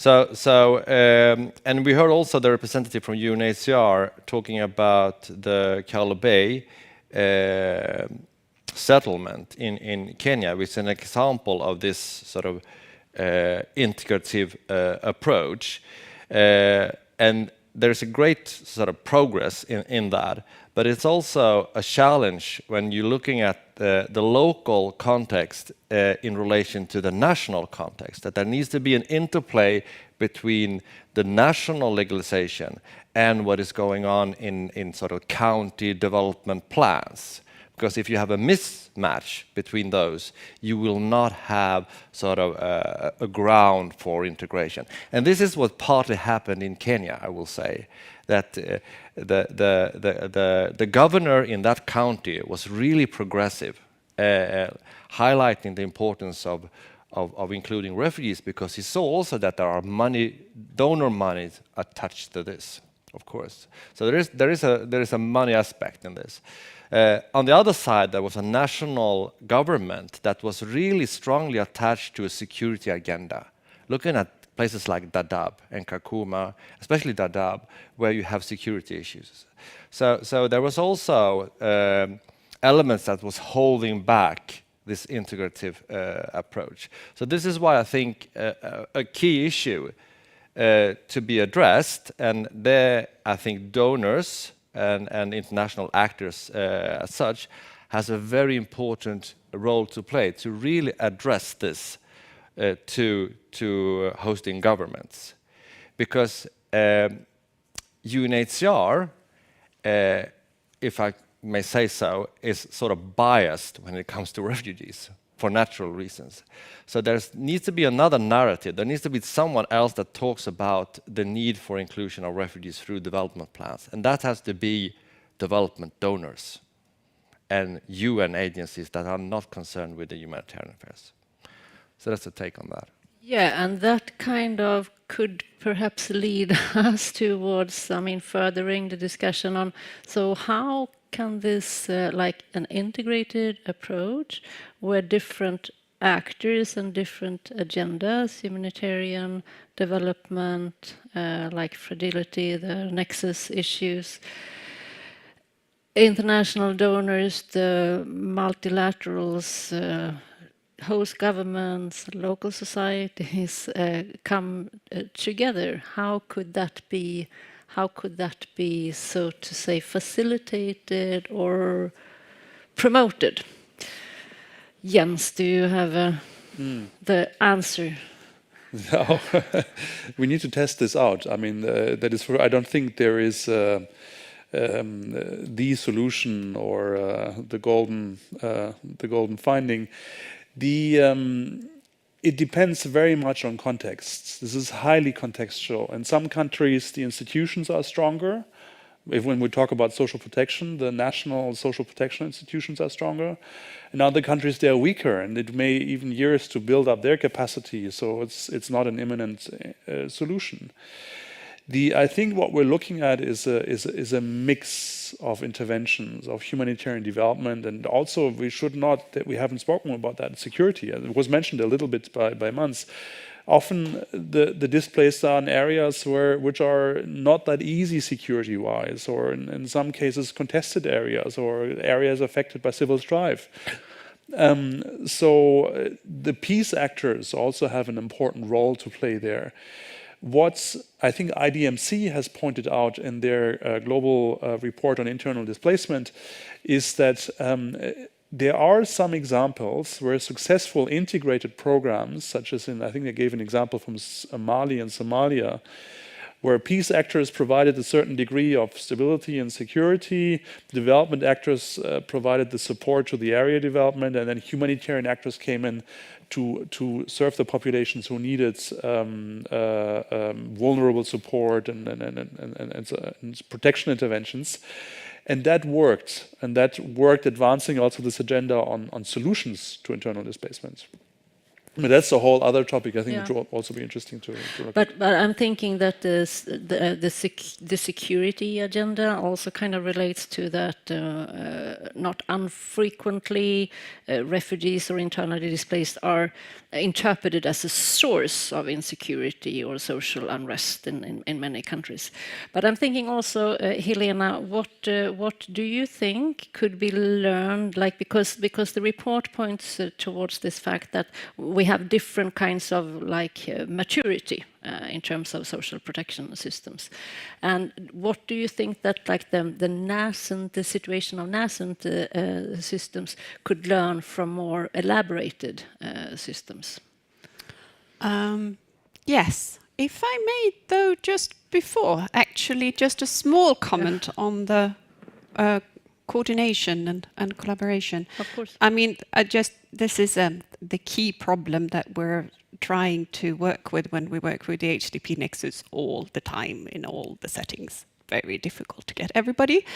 And we heard also the representative from UNHCR talking about the Kalo Bay settlement in Kenya, which is an example of this sort of integrative approach. And there's a great sort of progress in that, but it's also a challenge when you're looking at the local context in relation to the national context, that there needs to be an interplay between the national legalization and what is going on in sort of county development plans. Because if you have a mismatch between those, you will not have sort of a ground for integration. And this is what partly happened in Kenya, I will say, that the governor in that county was really progressive, highlighting the importance of including refugees, because he saw also that there are donor monies attached to this, of course. So there is a money aspect in this. On the other side, there was a national government that was really strongly attached to a security agenda, looking at places like Dadaab and Kakuma, especially Dadaab, where you have security issues. So there was also elements that was holding back this integrative approach. So this is why I think a key issue to be addressed, and there I think donors and international actors as such has a very important role to play to really address this to hosting governments. Because UNHCR, if I may say so, is sort of biased when it comes to refugees for natural reasons. So there needs to be another narrative. There needs to be someone else that talks about the need for inclusion of refugees through development plans. And that has to be development donors and UN agencies that are not concerned with the humanitarian affairs. So that's a take on that. Yeah, and that kind of could perhaps lead us towards, furthering the discussion on, so how can this, like an integrated approach where different actors and different agendas, humanitarian, development, like fragility, the nexus issues, international donors, the multilaterals, host governments, local societies come together? How could that be? How could that be, so to say, facilitated or promoted? Jens, do you have the answer? No, we need to test this out. That is I don't think there is the solution or the golden finding. It depends very much on contexts. This is highly contextual. In some countries, the institutions are stronger. When we talk about social protection, the national social protection institutions are stronger. In other countries, they are weaker, and it may even years to build up their capacity. So it's not an imminent solution. I think what we're looking at is a mix of interventions of humanitarian development, and also we haven't spoken about that, security. It was mentioned a little bit by Mans. often the displaced are in areas which are not that easy security-wise, or in some cases contested areas, or areas affected by civil strife. So the peace actors also have an important role to play there. What I think IDMC has pointed out in their global report on internal displacement is that there are some examples where successful integrated programs, such as I think they gave an example from Mali and Somalia, where peace actors provided a certain degree of stability and security, development actors provided the support to the area development, and then humanitarian actors came in to serve the populations who needed vulnerable support and protection interventions. And that worked advancing also this agenda on solutions to internal displacement. But that's a whole other topic. I think it will also be interesting to look at. But I'm thinking that the security agenda also kind of relates to that. Not unfrequently, refugees or internally displaced are interpreted as a source of insecurity or social unrest in many countries. But I'm thinking also, Helena, what do you think could be learned? Like because the report points towards this fact that we have different kinds of maturity in terms of social protection systems. And what do you think that the situation of nascent systems could learn from more elaborated systems? Yes. If I may, though, just before, actually, just a small comment on the coordination and collaboration. Of course. I mean, this is the key problem that we're trying to work with when we work with the HDP Nexus all the time in all the settings. Very difficult to get everybody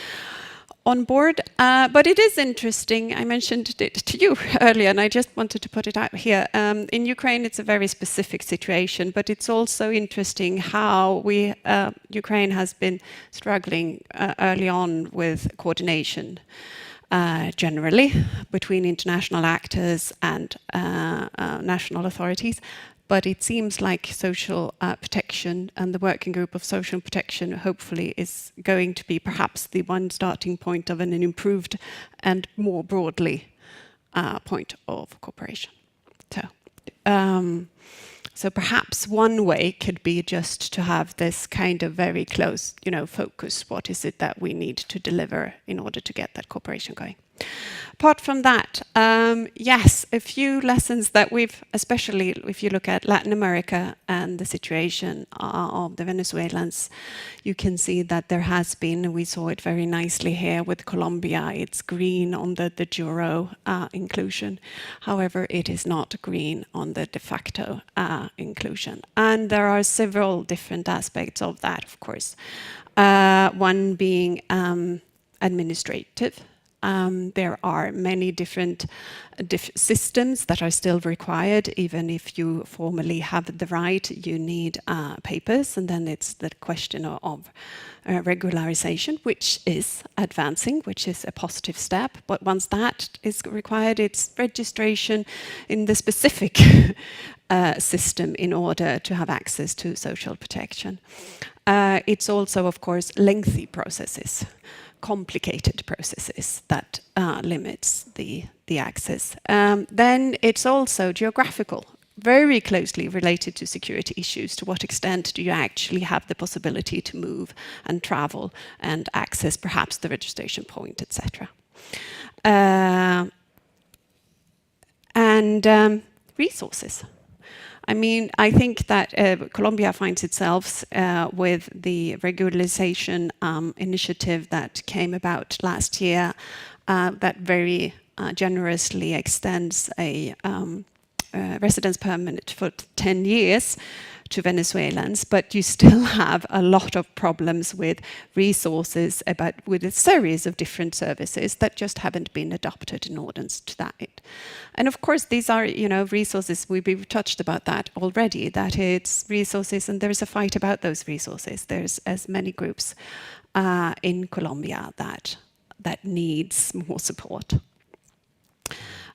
on board. But it is interesting. I mentioned it to you earlier, and I just wanted to put it out here. In Ukraine, it's a very specific situation, but it's also interesting how Ukraine has been struggling early on with coordination. Generally between international actors and national authorities, but it seems like social protection and the working group of social protection hopefully is going to be perhaps the one starting point of an improved and more broadly point of cooperation. So perhaps one way could be just to have this kind of very close, focus. What is it that we need to deliver in order to get that cooperation going? Apart from that, yes, a few lessons that we've, especially if you look at Latin America and the situation of the Venezuelans, you can see that there has been, we saw it very nicely here with Colombia, it's green on the Juro inclusion. However, it is not green on the de facto inclusion. And there are several different aspects of that, of course. One being administrative. There are many different systems that are still required. Even if you formally have the right, you need papers, and then it's the question of regularization, which is advancing, which is a positive step. But once that is required, it's registration in the specific system in order to have access to social protection. It's also, of course, lengthy processes. Complicated processes that limits the access. Then it's also geographical, very closely related to security issues. To what extent do you actually have the possibility to move and travel and access perhaps the registration point, etc. And resources. I mean, I think that Colombia finds itself with the regularization initiative that came about last year that very generously extends a residence permit for 10 years to Venezuelans, but you still have a lot of problems with resources, with a series of different services that just haven't been adopted in accordance to that. And of course, these are, resources, we've touched about that already, that it's resources, and there's a fight about those resources. There's as many groups in Colombia that needs more support.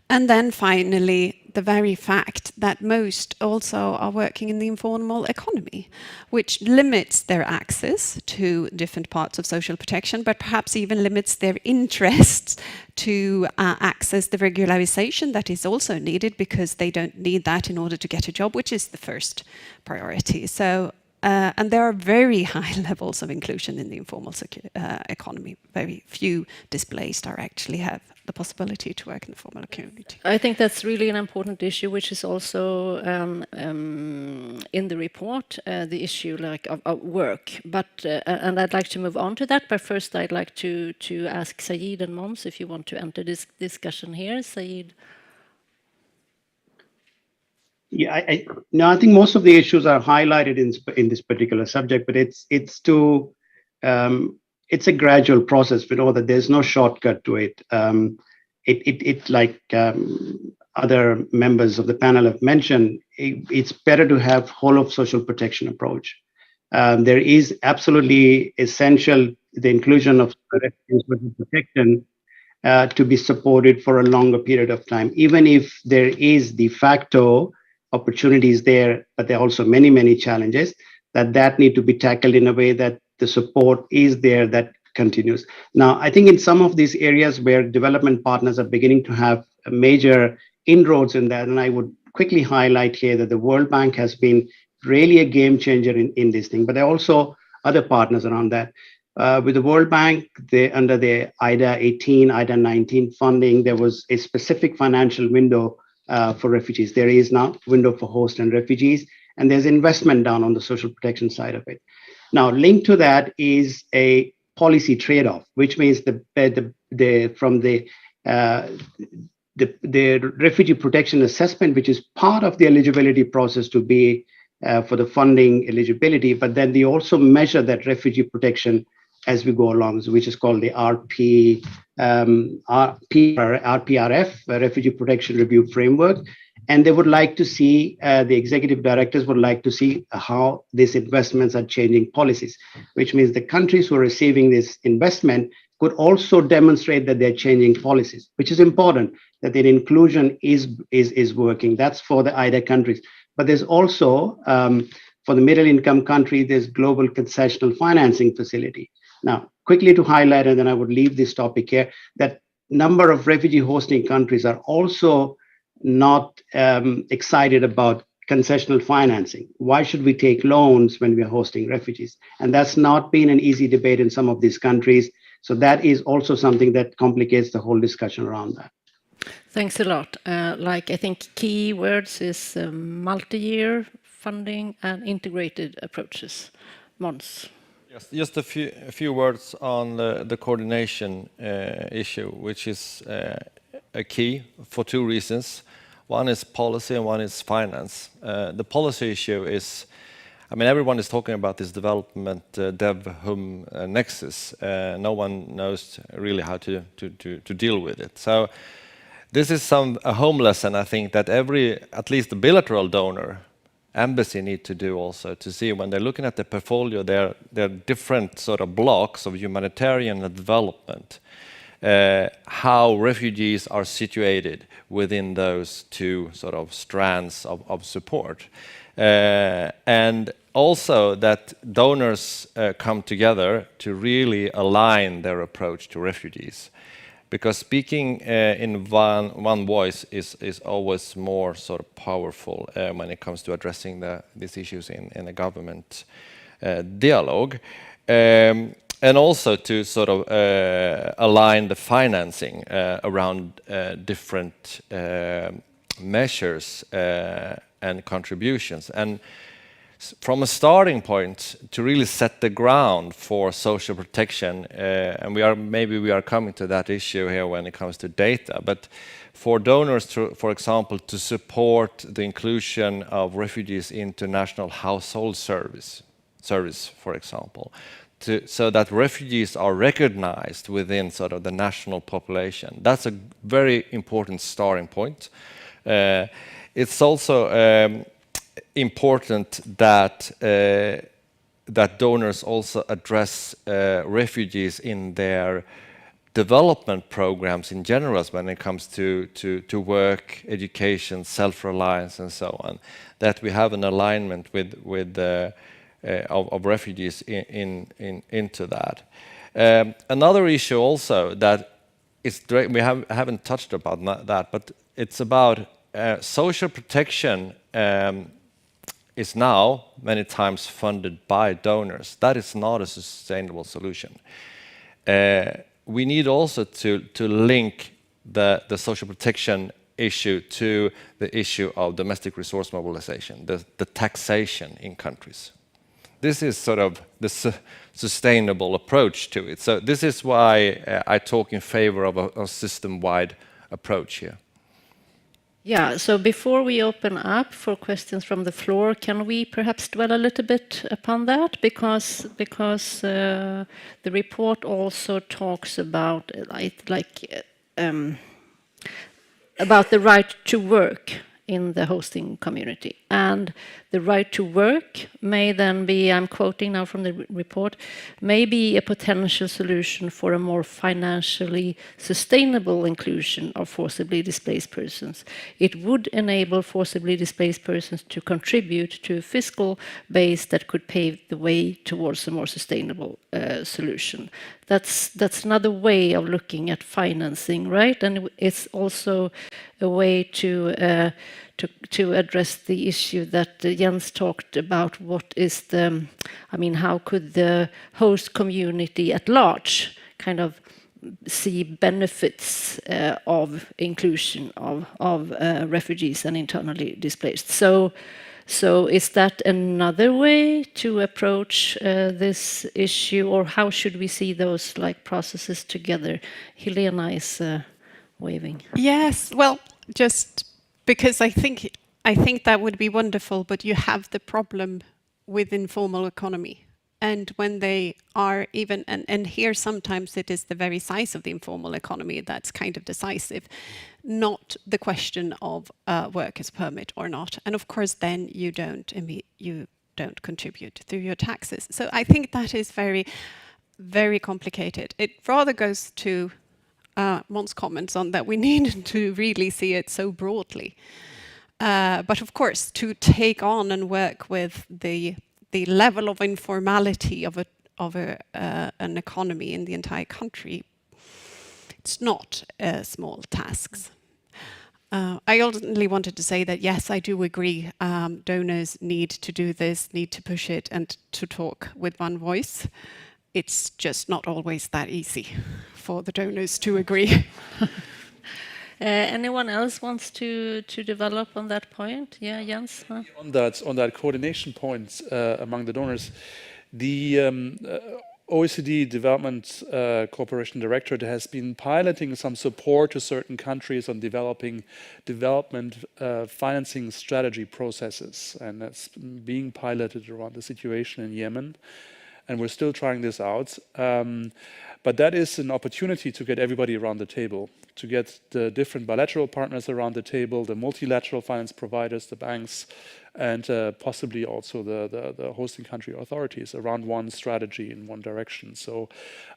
And then finally, the very fact that most also are working in the informal economy, which limits their access to different parts of social protection, but perhaps even limits their interest to access the regularization that is also needed, because they don't need that in order to get a job, which is the first priority. So, and there are very high levels of inclusion in the informal economy. Very few displaced are actually have the possibility to work in the formal community. I think that's really an important issue, which is also in the report, the issue of work. But and I'd like to move on to that. But first, I'd like to ask Saeed and Mons if you want to enter this discussion here. Saeed. Yeah, I think most of the issues are highlighted in this particular subject, but it's a gradual process. We know that there's no shortcut to it. It like other members of the panel have mentioned, it's better to have whole of social protection approach. There is absolutely essential the inclusion of social protection to be supported for a longer period of time, even if there is de facto opportunities there, but there are also many, many challenges that need to be tackled in a way that the support is there that continues. Now, I think in some of these areas where development partners are beginning to have major inroads in that, and I would quickly highlight here that the World Bank has been really a game changer in this thing, but there are also other partners around that. With the World Bank, under the IDA 18, IDA 19 funding, there was a specific financial window for refugees. There is now window for host and refugees, and there's investment down on the social protection side of it. Now, linked to that is a policy trade-off, which means the refugee protection assessment, which is part of the eligibility process to be for the funding eligibility, but then they also measure that refugee protection as we go along, which is called the RPRF, Refugee Protection Review Framework. And they would like to see, the executive directors would like to see how these investments are changing policies, which means the countries who are receiving this investment could also demonstrate that they're changing policies, which is important, that their inclusion is working. That's for the IDA countries. But there's also, for the middle income country, there's Global Concessional Financing Facility. Now, quickly to highlight, and then I would leave this topic here, that number of refugee hosting countries are also not excited about concessional financing. Why should we take loans when we are hosting refugees? And that's not been an easy debate in some of these countries. So that is also something that complicates the whole discussion around that. Thanks a lot. I think key words is multi-year funding and integrated approaches. Mons. Yes, just a few words on the coordination issue, which is a key for two reasons. One is policy and one is finance. The policy issue is, I mean, everyone is talking about this development dev-hum nexus. No one knows really how to deal with it. So this is a home lesson, I think, that at least the bilateral donor, embassy need to do also, to see when they're looking at the portfolio, there are different sort of blocks of humanitarian and development, how refugees are situated within those two sort of strands of support. And also that donors come together to really align their approach to refugees. Because speaking in one voice is always more sort of powerful when it comes to addressing these issues in a government dialogue. And also to sort of align the financing around different measures and contributions. And from a starting point to really set the ground for social protection, and maybe we are coming to that issue here when it comes to data, but for donors, for example, to support the inclusion of refugees into national household service, for example, so that refugees are recognized within sort of the national population. That's a very important starting point. It's also important that donors also address refugees in their development programs in general when it comes to work, education, self-reliance, and so on, that we have an alignment with of refugees into that. Another issue also that we haven't touched about that, but it's about social protection is now many times funded by donors. That is not a sustainable solution. We need also to link the social protection issue to the issue of domestic resource mobilization, the taxation in countries. This is sort of the sustainable approach to it. So this is why I talk in favor of a system-wide approach here. Yeah, so before we open up for questions from the floor, can we perhaps dwell a little bit upon that? Because the report also talks about about the right to work in the hosting community. And the right to work may then be, I'm quoting now from the report, may be a potential solution for a more financially sustainable inclusion of forcibly displaced persons. It would enable forcibly displaced persons to contribute to a fiscal base that could pave the way towards a more sustainable solution. That's another way of looking at financing, right? And it's also a way to address the issue that Jens talked about. What is the, I mean, how could the host community at large kind of see benefits of inclusion of refugees and internally displaced? So is that another way to approach this issue, or how should we see those like processes together? Helena is waving. Yes, well, just because I think that would be wonderful, but you have the problem with informal economy. And when they are even, and here sometimes it is the very size of the informal economy that's kind of decisive, not the question of workers' permit or not. And of course, then you don't contribute through your taxes. So I think that is very, very complicated. It rather goes to Måns' comments on that we need to really see it so broadly. But of course, to take on and work with the level of informality of an economy in the entire country, it's not small tasks. I only wanted to say that, yes, I do agree, donors need to do this, need to push it and to talk with one voice. It's just not always that easy for the donors to agree. Anyone else wants to develop on that point? Yeah, Jens? Huh? On that coordination point among the donors, the OECD Development Cooperation Directorate has been piloting some support to certain countries on developing development financing strategy processes, and that's being piloted around the situation in Yemen. And we're still trying this out. But that is an opportunity to get everybody around the table, to get the different bilateral partners around the table, the multilateral finance providers, the banks, and possibly also the hosting country authorities around one strategy in one direction. So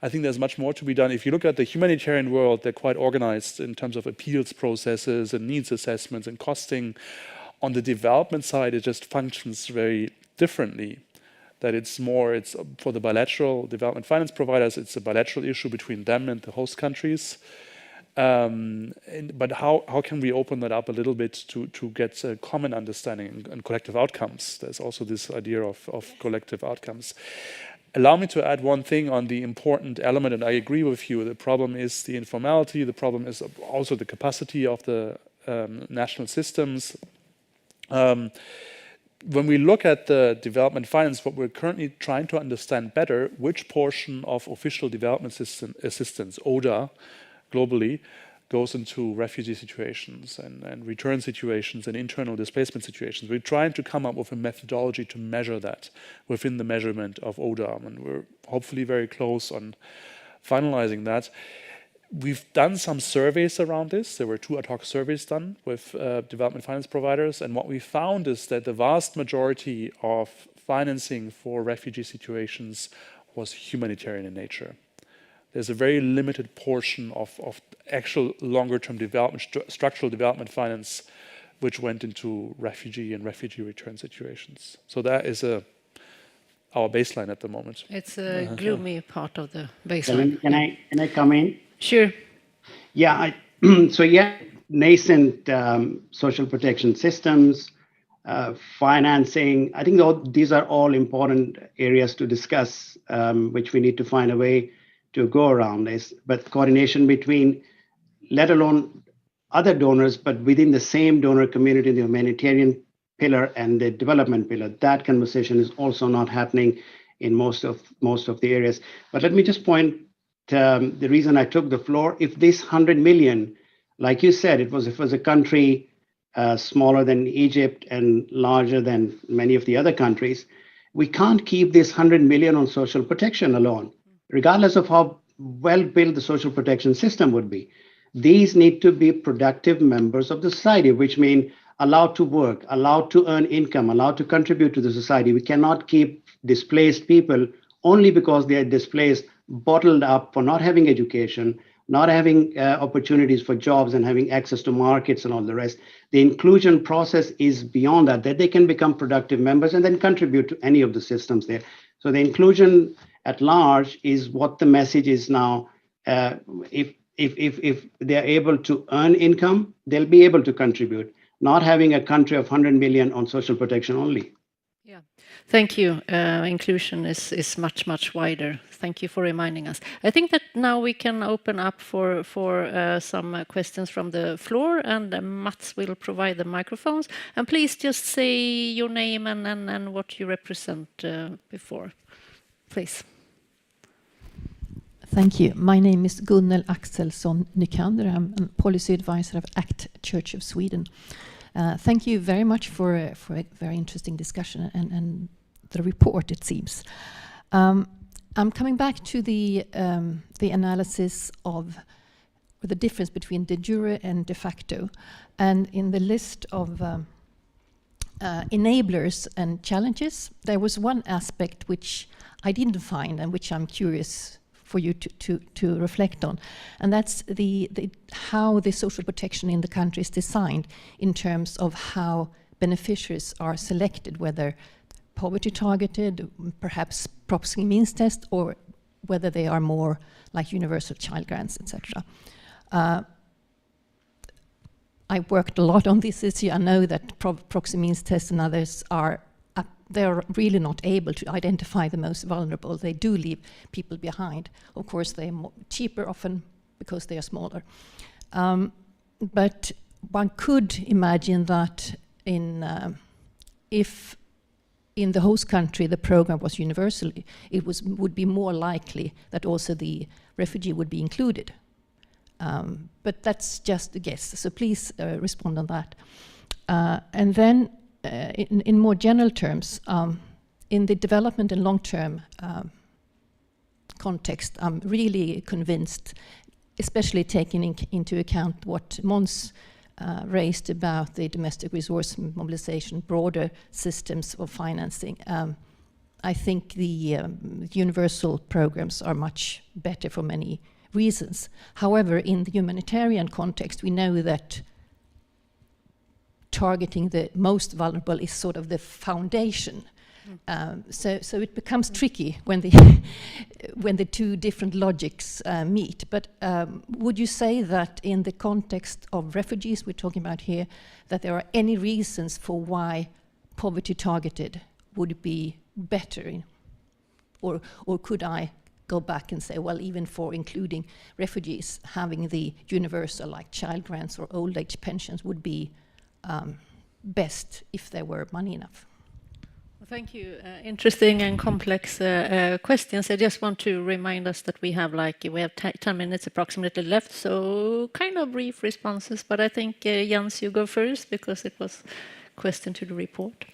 I think there's much more to be done. If you look at the humanitarian world, they're quite organized in terms of appeals processes and needs assessments and costing. On the development side, it just functions very differently. That it's for the bilateral development finance providers, it's a bilateral issue between them and the host countries. But how can we open that up a little bit to get a common understanding and collective outcomes? There's also this idea of collective outcomes. Allow me to add one thing on the important element, and I agree with you. The problem is the informality. The problem is also the capacity of the national systems. When we look at the development finance, what we're currently trying to understand better, which portion of official development assistance, ODA, globally, goes into refugee situations and return situations and internal displacement situations. We're trying to come up with a methodology to measure that within the measurement of ODA, and we're hopefully very close on finalizing that. We've done some surveys around this. There were 2 ad hoc surveys done with development finance providers, and what we found is that the vast majority of financing for refugee situations was humanitarian in nature. there's a very limited portion of actual longer-term development, structural development finance, which went into refugee and refugee return situations. So that is our baseline at the moment. It's a gloomy part of the baseline. Can I come in? Sure. Yeah, nascent social protection systems, financing. I think these are all important areas to discuss, which we need to find a way to go around this. But coordination between, let alone other donors, but within the same donor community, the humanitarian pillar and the development pillar, that conversation is also not happening in most of the areas. But let me just point the reason I took the floor. If this 100 million, like you said, if it was a country smaller than Egypt and larger than many of the other countries, we can't keep this 100 million on social protection alone, regardless of how well built the social protection system would be. These need to be productive members of the society, which mean allowed to work, allowed to earn income, allowed to contribute to the society. We cannot keep displaced people only because they are displaced, bottled up for not having education, not having opportunities for jobs and having access to markets and all the rest. The inclusion process is beyond that they can become productive members and then contribute to any of the systems there. So the inclusion at large is what the message is now. If they're able to earn income, they'll be able to contribute, not having a country of 100 million on social protection only. Yeah, thank you. Inclusion is much wider. Thank you for reminding us. I think that now we can open up for some questions from the floor, and Mats will provide the microphones. And please just say your name and what you represent before, please. Thank you. My name is Gunnel Axelsson Nykander. I'm a policy advisor of ACT Church of Sweden. Thank you very much for a very interesting discussion and the report, it seems. I'm coming back to the analysis of the difference between de jure and de facto. And in the list of enablers and challenges, there was one aspect which I didn't find and which I'm curious for you to reflect on, and that's how the social protection in the country is designed in terms of how beneficiaries are selected, whether poverty targeted, perhaps proxy means test, or whether they are more like universal child grants, etc. I worked a lot on this issue. I know that proxy means tests and others they're really not able to identify the most vulnerable. They do leave people behind. Of course, they're cheaper often because they are smaller. But one could imagine that if in the host country the program was universal, would be more likely that also the refugee would be included. But that's just a guess. So please respond on that. And then in more general terms, in the development and long-term context, I'm really convinced, especially taking into account what Måns raised about the domestic resource mobilization, broader systems of financing. I think the universal programs are much better for many reasons. However, in the humanitarian context, we know that targeting the most vulnerable is sort of the foundation. So it becomes tricky when the two different logics meet. But would you say that in the context of refugees we're talking about here, that there are any reasons for why poverty targeted would be better? Or could I go back and say, well, even for including refugees, having the universal like child grants or old age pensions would be best if there were money enough? Well, thank you. Interesting and complex questions. I just want to remind us that we have 10 minutes approximately left, so kind of brief responses. But I think Jens, you go first because it was a question to the report.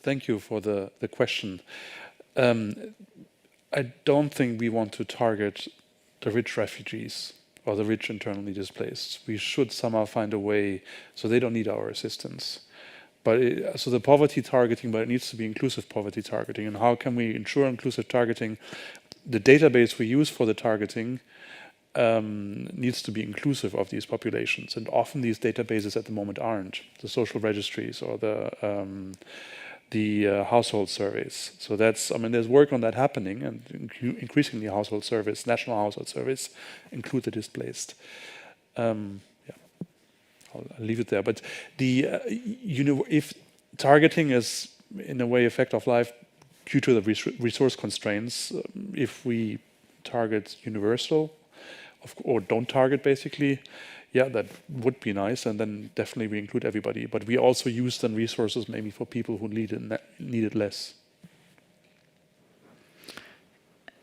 Thank you for the question. I don't think we want to target the rich refugees or the rich internally displaced. We should somehow find a way so they don't need our assistance. But so the poverty targeting, but it needs to be inclusive poverty targeting. And how can we ensure inclusive targeting? the database we use for the targeting needs to be inclusive of these populations, and often these databases at the moment aren't. The social registries or the household surveys. So that's, I mean, there's work on that happening, and increasingly household surveys, national household surveys, include the displaced. I'll leave it there. But the if targeting is in a way a fact of life due to the resource constraints, if we target universal or don't target basically, yeah, that would be nice, and then definitely we include everybody. But we also use then resources maybe for people who need it less.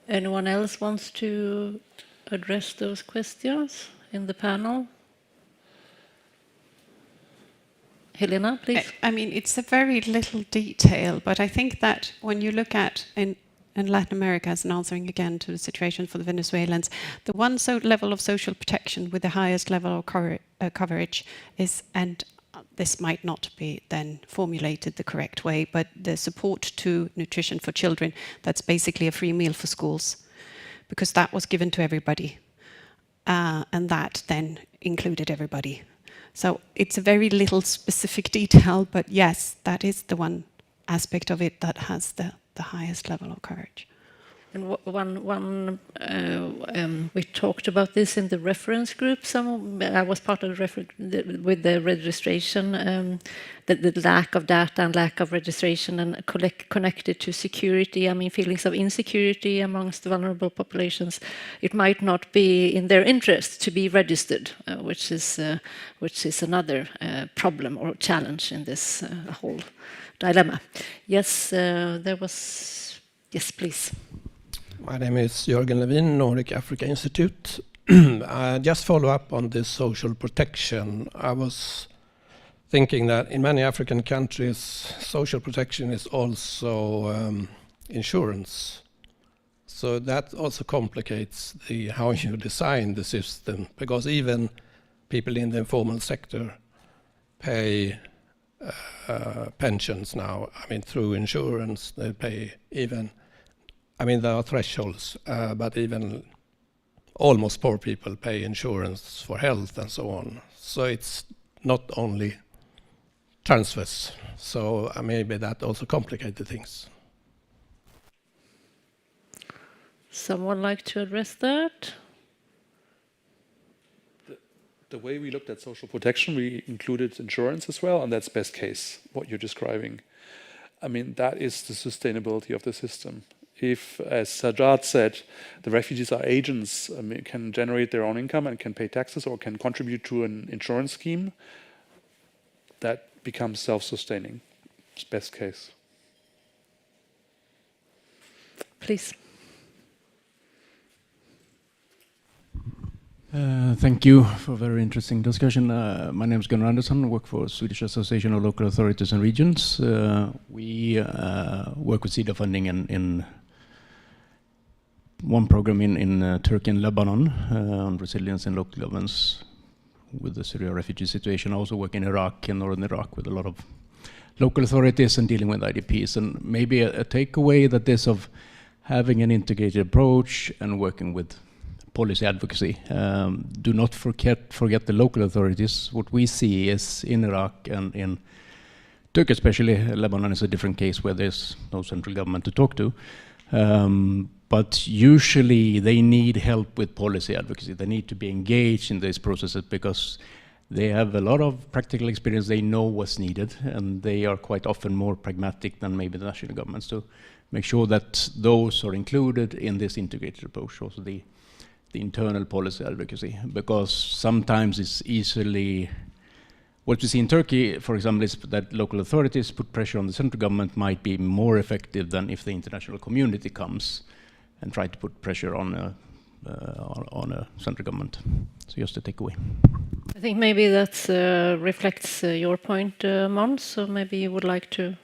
Anyone else wants to address those questions in the panel? Helena, please. I mean, it's a very little detail, but I think that when you look at in Latin America, as an answering again to the situation for the Venezuelans, the one level of social protection with the highest level of coverage is, and this might not be then formulated the correct way, but the support to nutrition for children, that's basically a free meal for schools, because that was given to everybody, and that then included everybody. So it's a very little specific detail, but yes, that is the one aspect of it that has the highest level of coverage. And we talked about this in the reference group. I was part of with the registration, the lack of data and lack of registration, and connected to security. I mean, feelings of insecurity amongst vulnerable populations. It might not be in their interest to be registered, which is another problem or challenge in this whole dilemma. Yes, there was. Yes, please. My name is Jörgen Levin, Nordic Africa Institute. Just follow up on this social protection. I was thinking that in many African countries, social protection is also insurance. So that also complicates how you design the system, because even people in the informal sector pay pensions now. I mean, through insurance, they pay even. I mean, there are thresholds, but even almost poor people pay insurance for health and so on. So it's not only transfers. So maybe that also complicated things. Someone like to address that? The way we looked at social protection, we included insurance as well, and that's best case, what you're describing. I mean, that is the sustainability of the system. If, as Sajjad said, the refugees are agents, can generate their own income and can pay taxes or can contribute to an insurance scheme, that becomes self-sustaining. It's best case. Please. Thank you for a very interesting discussion. My name is Gunnar Andersson. I work for Swedish Association of Local Authorities and Regions. We work with CEDA funding in one program in Turkey and Lebanon on resilience and local governance with the Syria refugee situation. I also work in Iraq, in northern Iraq, with a lot of local authorities and dealing with IDPs. And maybe a takeaway that is of having an integrated approach and working with policy advocacy. Do not forget the local authorities. What we see is in Iraq and in Turkey especially, Lebanon is a different case where there's no central government to talk to. But usually they need help with policy advocacy. They need to be engaged in these processes because they have a lot of practical experience. They know what's needed, and they are quite often more pragmatic than maybe the national governments to make sure that those are included in this integrated approach, also the internal policy advocacy, because sometimes it's easily. What we see in Turkey, for example, is that local authorities put pressure on the central government might be more effective than if the international community comes and try to put pressure on a central government. So just a takeaway. I think maybe that reflects your point, Måns, so maybe you would like to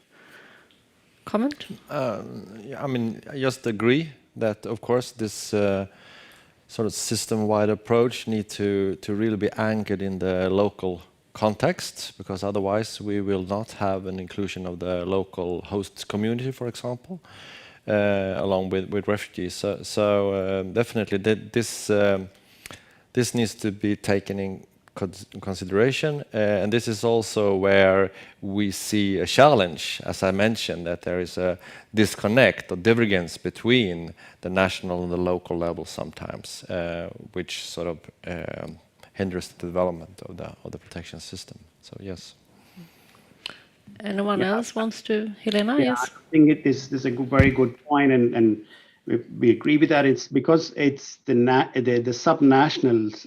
comment? I mean, I just agree that, of course, this sort of system-wide approach need to really be anchored in the local context, because otherwise we will not have an inclusion of the local host community, for example. along with refugees. So definitely this needs to be taken in consideration, and this is also where we see a challenge, as I mentioned, that there is a disconnect or divergence between the national and the local level sometimes, which sort of hinders the development of the protection system. So yes. Anyone else wants to? Helena, yeah, yes. I think this is a very good point, and we agree with that. It's because it's the subnationals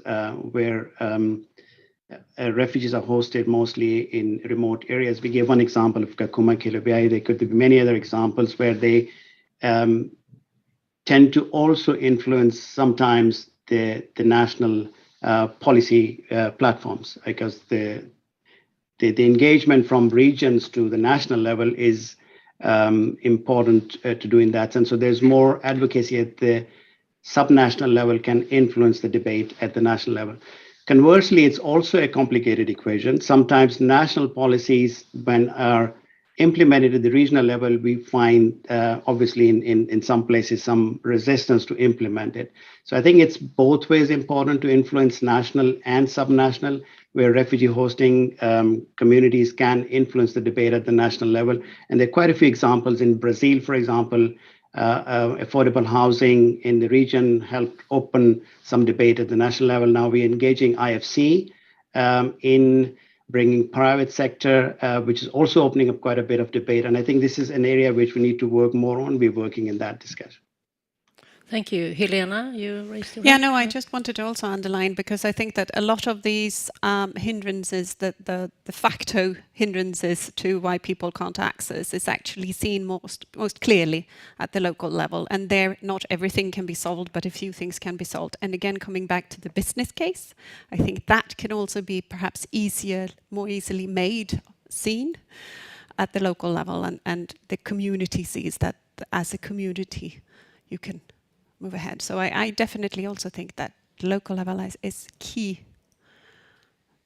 where refugees are hosted mostly in remote areas. We gave one example of Kakuma, Kilobiai. There could be many other examples where they tend to also influence sometimes the national policy platforms, because the engagement from regions to the national level is important to do in that sense. So there's more advocacy at the subnational level can influence the debate at the national level. Conversely, it's also a complicated equation. Sometimes national policies, when are implemented at the regional level, we find obviously in some places some resistance to implement it. So I think it's both ways important to influence national and subnational, where refugee hosting communities can influence the debate at the national level. And there are quite a few examples. In Brazil, for example, affordable housing in the region helped open some debate at the national level. Now we're engaging IFC in bringing private sector, which is also opening up quite a bit of debate. And I think this is an area which we need to work more on. We're working in that discussion. Thank you. Helena, you raised your Yeah, hand. no, I just wanted to also underline, because I think that a lot of these hindrances, that the facto hindrances to why people can't access, is actually seen most clearly at the local level. And there, not everything can be solved, but a few things can be solved. And again, coming back to the business case, I think that can also be perhaps more easily seen at the local level, and the community sees that as a community you can move ahead. So I definitely also think that the local level is key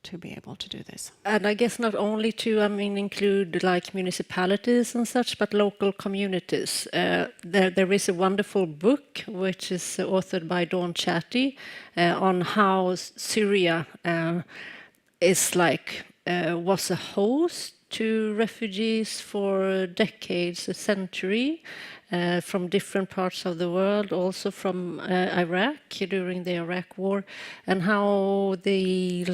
to be able to do this. And I guess not only to, include like municipalities and such, but local communities. There is a wonderful book which is authored by Dawn Chatty on how Syria was a host to refugees for decades, a century, from different parts of the world, also from Iraq during the Iraq War, and how the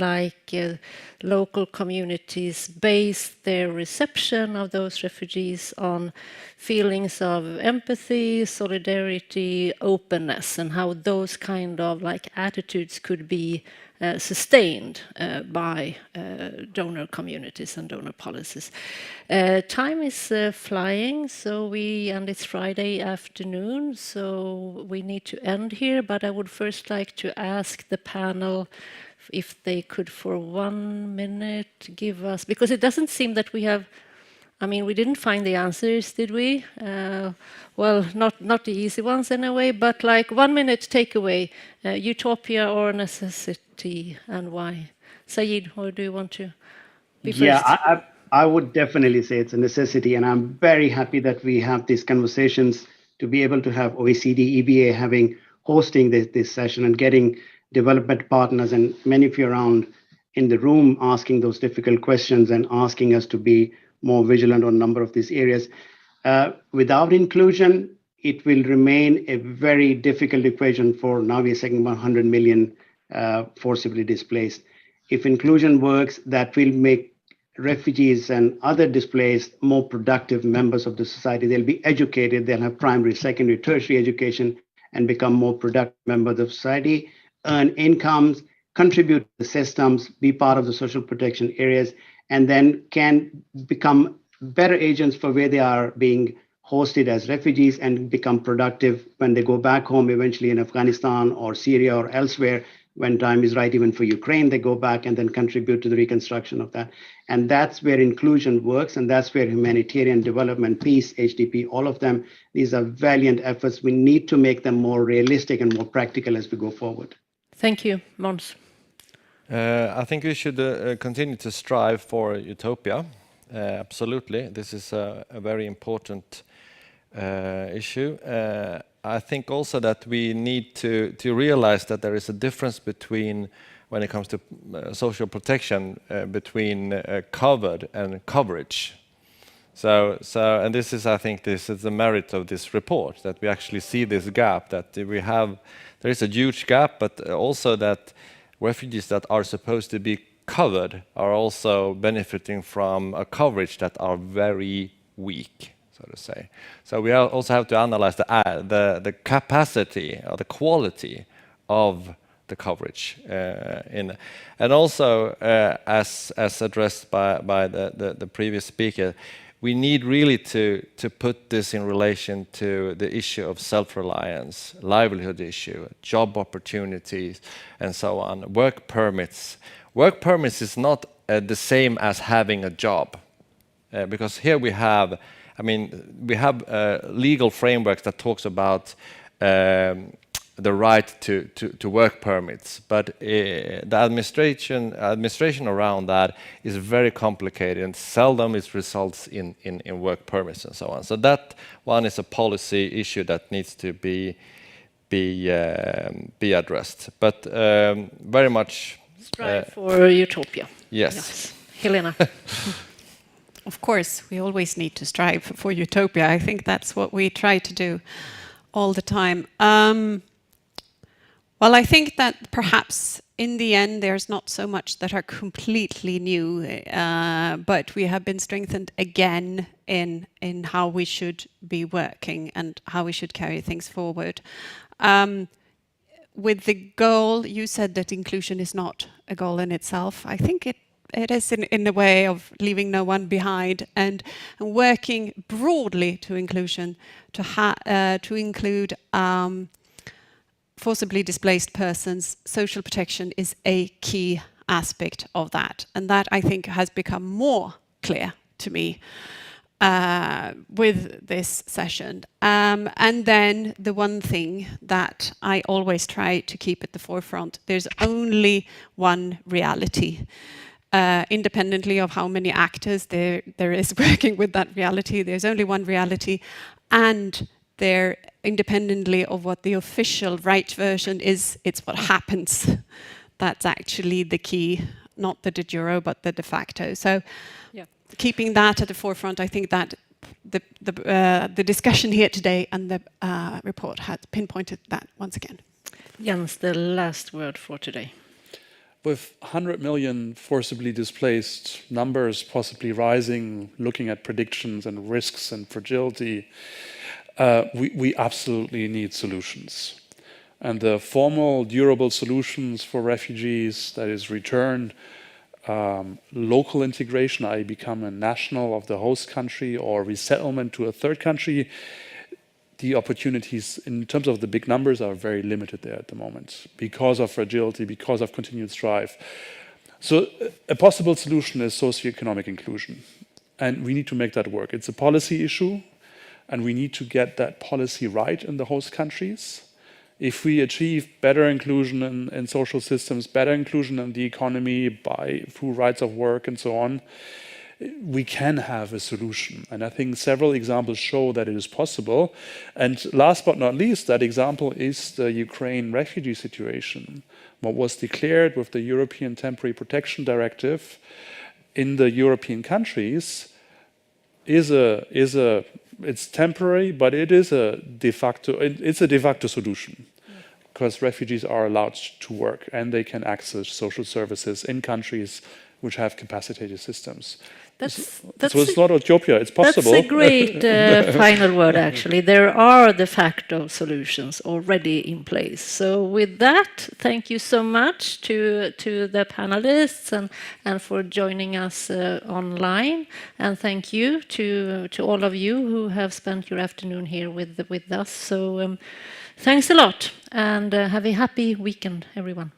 local communities based their reception of those refugees on feelings of empathy, solidarity, openness, and how those kind of attitudes could be sustained by donor communities and donor policies. Time is flying, and it's Friday afternoon, so we need to end here, but I would first like to ask the panel if they could for 1 minute give us, because it doesn't seem that we have, we didn't find the answers, did we? Well, not the easy ones anyway, but 1 minute takeaway, utopia or necessity, and why? Saeed, or do you want to be first? Yeah, I would definitely say it's a necessity, and I'm very happy that we have these conversations to be able to have OECD, EBA hosting this session and getting development partners and many of you around in the room asking those difficult questions and asking us to be more vigilant on a number of these areas. Without inclusion, it will remain a very difficult equation for, now we're saying 100 million forcibly displaced. If inclusion works, that will make refugees and other displaced more productive members of the society. They'll be educated, they'll have primary, secondary, tertiary education, and become more productive members of society, earn incomes, contribute to the systems, be part of the social protection areas, and then can become better agents for where they are being hosted as refugees and become productive when they go back home, eventually in Afghanistan or Syria or elsewhere. When time is right, even for Ukraine, they go back and then contribute to the reconstruction of that. And that's where inclusion works, and that's where humanitarian development, peace, HDP, all of them, these are valiant efforts. We need to make them more realistic and more practical as we go forward. Thank you, Måns. I think we should continue to strive for utopia. Absolutely. This is a very important issue. I think also that we need to realize that there is a difference between, when it comes to social protection, between covered and coverage. And this is, I think, this is the merit of this report, that we actually see this gap, that there is a huge gap, but also that refugees that are supposed to be covered are also benefiting from a coverage that are very weak, so to say. So we also have to analyze the capacity or the quality of the coverage, and also as addressed by the previous speaker, we need really to put this in relation to the issue of self-reliance, livelihood issue, job opportunities, and so on. Work permits. Work permits is not the same as having a job, because here we have, we have legal frameworks that talks about the right to work permits, but the administration around that is very complicated, and seldom it results in work permits and so on. So that one is a policy issue that needs to be addressed. But very much strive for utopia. Yes. Helena. Of course, we always need to strive for utopia. I think that's what we try to do all the time. Well, I think that perhaps in the end there's not so much that are completely new, but we have been strengthened again in how we should be working and how we should carry things forward. With the goal, you said that inclusion is not a goal in itself. I think it is in the way of leaving no one behind and working broadly to inclusion, to include forcibly displaced persons. Social protection is a key aspect of that. And that, I think, has become more clear to me with this session. And then the one thing that I always try to keep at the forefront, there's only one reality. Independently of how many actors there is working with that reality, there's only one reality, and there, independently of what the official right version is, it's what happens. That's actually the key, not the de jure, but the de facto. So keeping that at the forefront, I think that the discussion here today and the report has pinpointed that once again. Jens, the last word for today. With 100 million forcibly displaced, numbers possibly rising, looking at predictions and risks and fragility, we absolutely need solutions. And the formal, durable solutions for refugees, that is return, local integration, i.e. become a national of the host country, or resettlement to a third country, the opportunities in terms of the big numbers are very limited there at the moment because of fragility, because of continued strife. So a possible solution is socioeconomic inclusion. And we need to make that work. It's a policy issue, and we need to get that policy right in the host countries. If we achieve better inclusion in social systems, better inclusion in the economy through rights of work and so on, we can have a solution. And I think several examples show that it is possible. And last but not least, that example is the Ukraine refugee situation. What was declared with the European Temporary Protection Directive in the European countries it's temporary, but it is a de facto solution, because refugees are allowed to work and they can access social services in countries which have capacitated systems. So it's not Utopia, it's possible. That's a great final word, actually. There are de facto solutions already in place. So with that, thank you so much to the panelists and for joining us online. And thank you to all of you who have spent your afternoon here with us. So thanks a lot, and have a happy weekend, everyone.